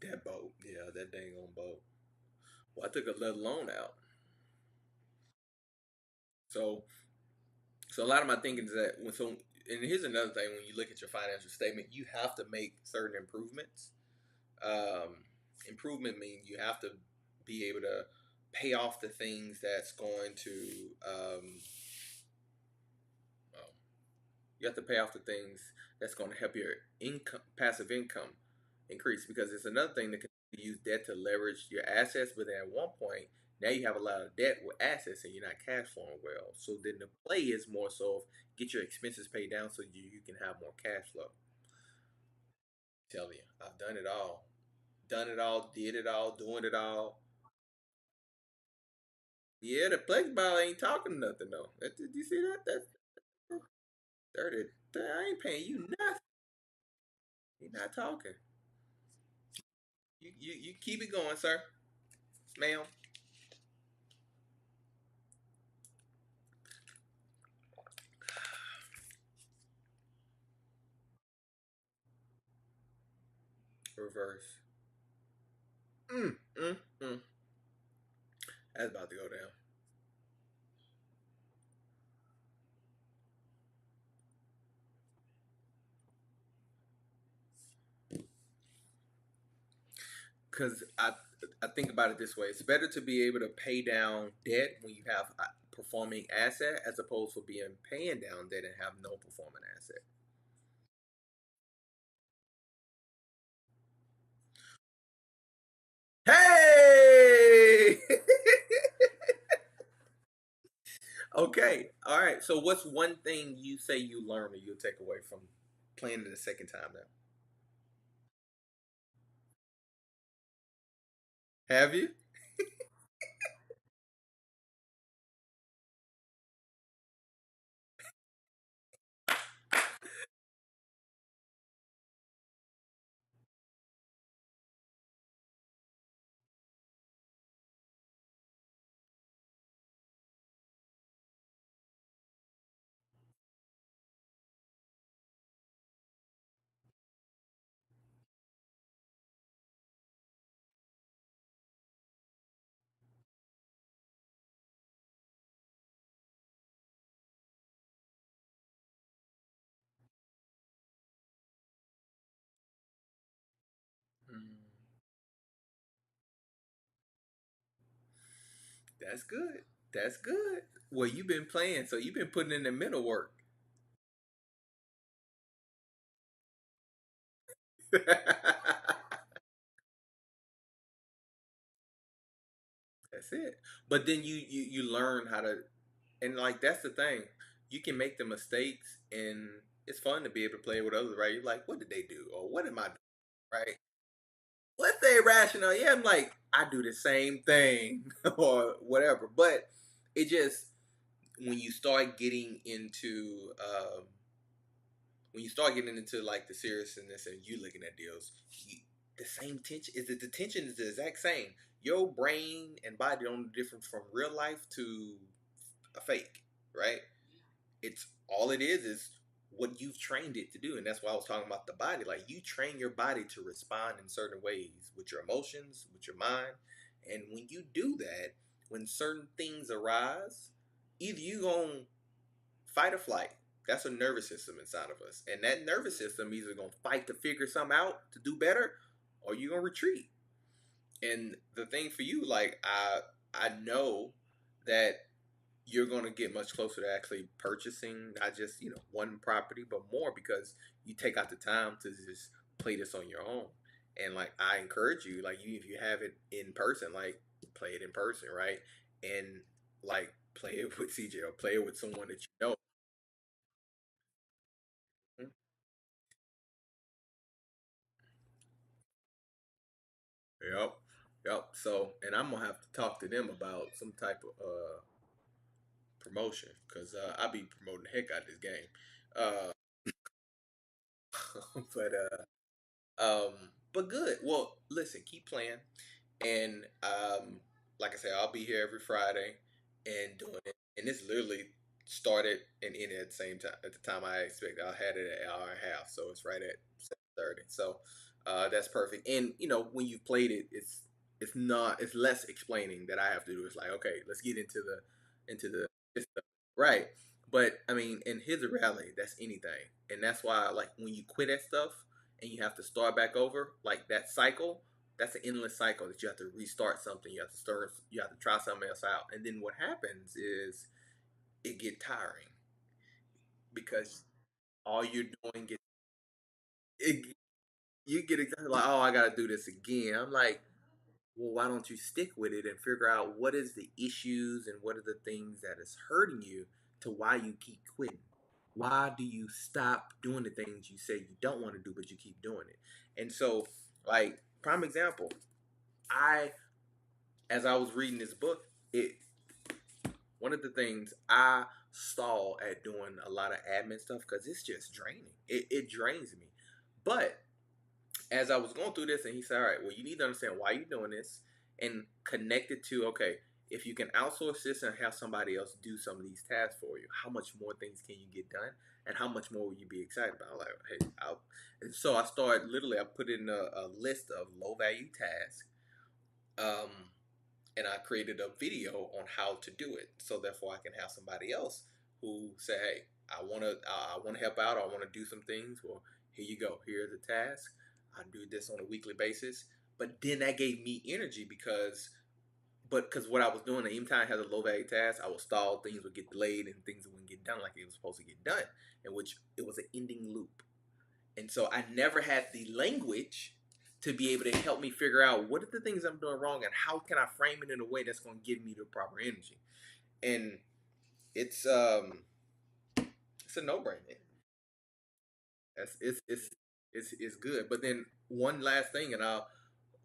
That boat, yeah, that dang on boat. Well, I took a little loan out, so a lot of my thinking is that and here's another thing: when you look at your financial statement, you have to make certain improvements. Um, Improvement means you have to be able to pay off the things that's going to um, you have to pay off the things that's going to help your income, passive income, increase. Because it's another thing that can use debt to leverage your assets, but then at one point now you have a lot of debt with assets and you're not cash flowing well. So then the play is more so of get your expenses paid down so you can have more cash flow. Tell you, I've done it all. Done it all, did it all, doing it all. Yeah, the flex ball ain't talking nothing though. Did you see that? That's 30. I ain't paying you nothing. You're not talking. You keep it going, sir, ma'am. reverse. Mm. That's about to go down. Because I think about it this way: it's better to be able to pay down debt when you have a performing asset, as opposed to paying down debt and have no performing asset. Hey! Okay, all right. So, what's one thing you say you learned or you'll take away from playing it the second time now? Have you? Mm, that's good. That's good. Well, you've been playing, so you've been putting in the mental work. That's it. But then you learn how to, and like that's the thing. You can make the mistakes, and it's fun to be able to play with others, right? You're like, what did they do, or what am I doing, right? What's their rationale? Yeah, I'm like, I do the same thing, or whatever. But it just when you start getting into when you start getting into like the seriousness and you looking at deals, the same tension is it the tension is the exact same. Your brain and body don't differ from real life to a fake, right? It's all it is what you've trained it to do, and that's why I was talking about the body. Like you train your body to respond in certain ways with your emotions, with your mind, and when you do that, when certain things arise, either you gonna fight or flight. That's a nervous system inside of us, and that nervous system either gonna fight to figure something out to do better, or you gonna retreat. And the thing for you, like I know that you're going to get much closer to actually purchasing not just one property but more because you take out the time to just play this on your own. And like I encourage you, like you if you have it in person, like play it in person, right? And like play it with CJ or play it with someone that you know. Mhm. Yep. Yep. So, and I'm gonna have to talk to them about some type of promotion because I be promoting the heck out of this game. Uh, but but good. Well, listen, keep playing, and like I said, I'll be here every Friday and doing it. And this literally started and ended at the same time. At the time I expected, I had it at an hour and a half, so it's right at 7:30. So that's perfect. And when you've played it, it's not it's less explaining that I have to do. It's like okay, let's get into the system, right? But I mean, and here's the reality: that's anything, and that's why like when you quit at stuff and you have to start back over, like that cycle, that's an endless cycle that you have to restart something, you have to try something else out. And then what happens is it get tiring because all you're doing is it, you get exactly like, oh, I gotta do this again. I'm like, well, why don't you stick with it and figure out what is the issues and what are the things that is hurting you to why you keep quitting? Why do you stop doing the things you say you don't want to do, but you keep doing it? And so, like, prime example, I, as I was reading this book, it one of the things I stall at doing a lot of admin stuff because it's just draining. It drains me. But as I was going through this, and he said, "All right, well, you need to understand why you're doing this and connect it to okay, if you can outsource this and have somebody else do some of these tasks for you, how much more things can you get done, and how much more will you be excited about? Like, hey, and so I started literally. I put in a list of low value tasks, um, and I created a video on how to do it. So therefore, I can have somebody else who say, hey, I want to help out. I want to do some things. Well, here you go. Here's the task. I do this on a weekly basis. But then that gave me energy because what I was doing, even time I had a low value task, I would stall, things would get delayed, and things wouldn't get done like it was supposed to get done, in which it was an ending loop. And so I never had the language to be able to help me figure out what are the things I'm doing wrong and how can I frame it in a way that's going to give me the proper energy. And it's a no-brainer. It's good. But then one last thing, and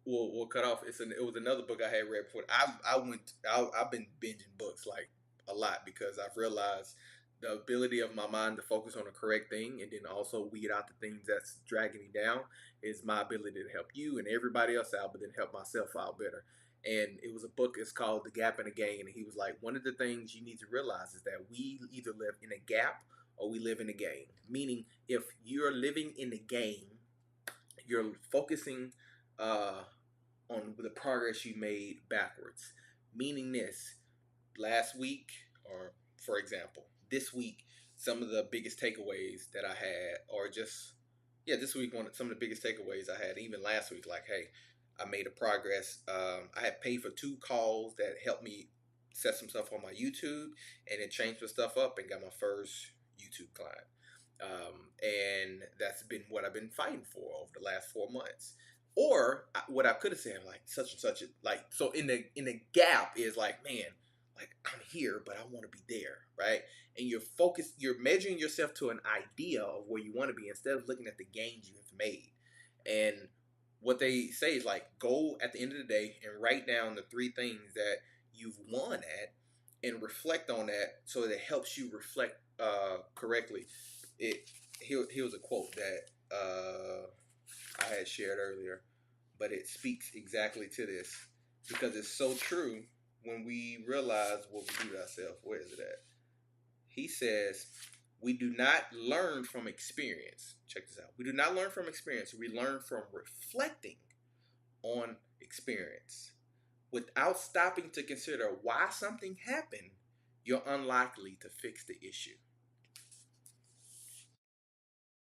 we'll cut off. It was another book I had read before. I've been binging books like a lot because I've realized the ability of my mind to focus on the correct thing and then also weed out the things that's dragging me down is my ability to help you and everybody else out, but then help myself out better. And it was a book. It's called The Gap and the Gain, and he was like, one of the things you need to realize is that we either live in a gap or we live in a gain. Meaning, if you're living in the gain, you're focusing on the progress you made backwards. Meaning this, last week, or for example, this week, some of the biggest takeaways that I had, or just, yeah, this week, some of the biggest takeaways I had, even last week, like, hey, I made a progress. I had paid for 2 calls that helped me set some stuff on my YouTube, and it changed some stuff up and got my first YouTube client. And that's been what I've been fighting for over the last 4 months. Or what I could have said, like such and such, like so in the gap is like, man, like I'm here, but I want to be there, right? And you're focused, you're measuring yourself to an idea of where you want to be instead of looking at the gains you have made. And what they say is like, go at the end of the day and write down the 3 things that you've won at, and reflect on that so that it helps you reflect correctly. Here was a quote that I had shared earlier, but it speaks exactly to this because it's so true when we realize what we do to ourselves. Where is it at? He says, we do not learn from experience. Check this out. We do not learn from experience. We learn from reflecting on experience. Without stopping to consider why something happened, you're unlikely to fix the issue.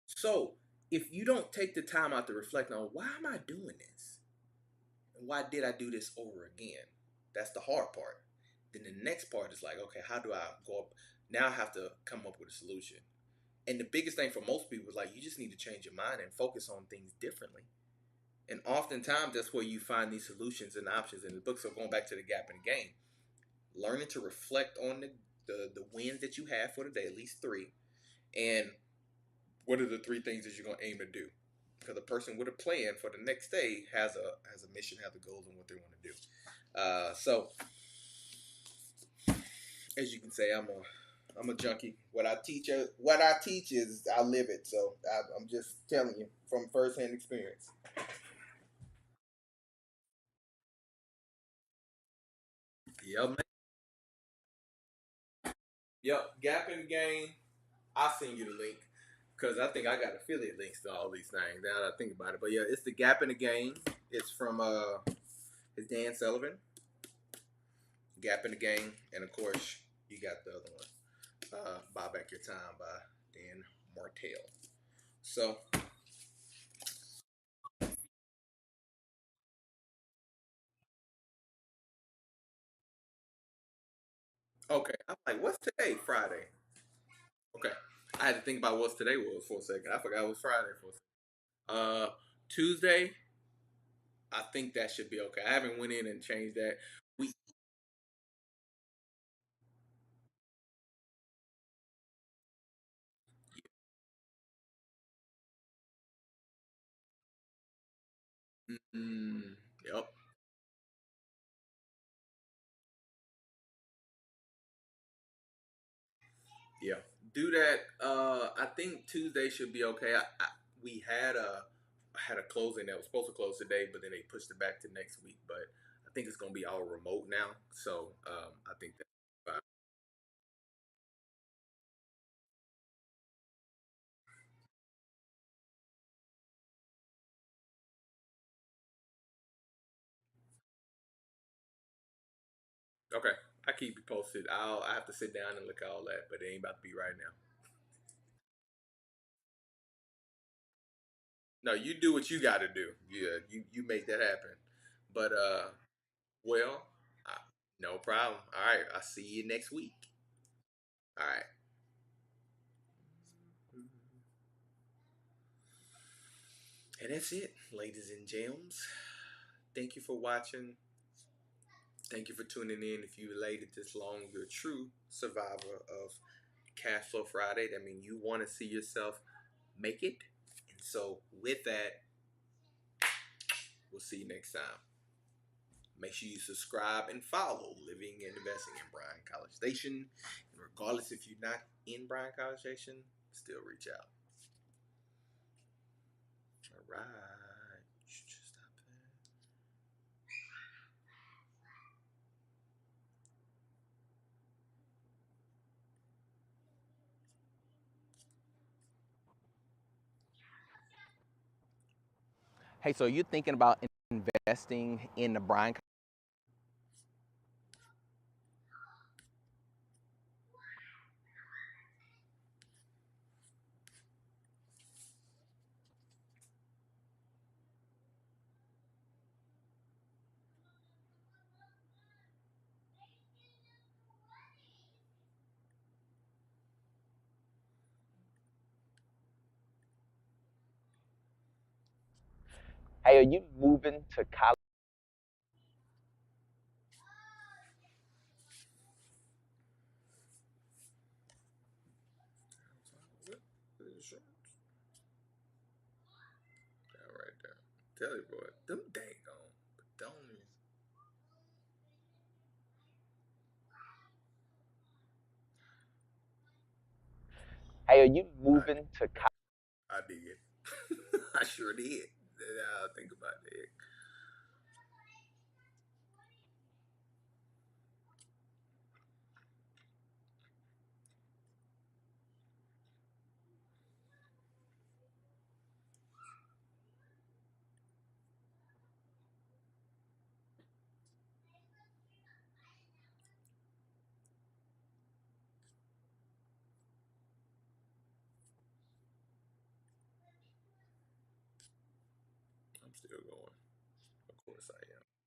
So, if you don't take the time out to reflect on why am I doing this? And why did I do this over again? That's the hard part. Then the next part is like, okay, how do I go up? Now I have to come up with a solution. And the biggest thing for most people is like, you just need to change your mind and focus on things differently. And oftentimes that's where you find these solutions and options in the book. So going back to the gap in the gain, learning to reflect on the wins that you have for the day, at least 3, and what are the 3 things that you're going to aim to do? Because a person with a plan for the next day has a mission, has a goal, and what they want to do. So, as you can say, I'm a junkie. What I teach is I live it. So I'm just telling you from firsthand experience. Yep, man. Yep. Gap in the Game. I'll send you the link because I think I got affiliate links to all these things now that I think about it. But yeah, it's The Gap in the Game. It's from it's Dan Sullivan. Gap in the Game, and of course you got the other one, Buy Back Your Time by Dan Martell. So okay, I'm like, what's today? Friday. Okay, I had to think about what today was for a second. I forgot it was Friday for a second. Tuesday. I think that should be okay. I haven't went in and changed that. We yep. Yeah, do that. I think Tuesday should be okay. We had a closing that was supposed to close today, but then they pushed it back to next week. But I think it's gonna be all remote now. So I think that's fine. Okay, I keep you posted. I have to sit down and look at all that, but it ain't about to be right now. No, you do what you got to do. Yeah, you make that happen. But well, uh, no problem. All right, I'll see you next week. All right. And that's it, ladies and gems. Thank you for watching. Thank you for tuning in. If you related this long, you're a true survivor of Cash Flow Friday. That means you want to see yourself make it. And so, with that, we'll see you next time. Make sure you subscribe and follow Living and Investing in Bryan-College Station. And regardless if you're not in Bryan-College Station, still reach out. All right. Stop that. Hey, so you're thinking about investing in the Bryan? Hey, are you moving to college? All right there. Tell you, boy, them dang on. But don't. Hey, are you moving to college? I did. I sure did. I'll think about that. I'm still going. Of course I am.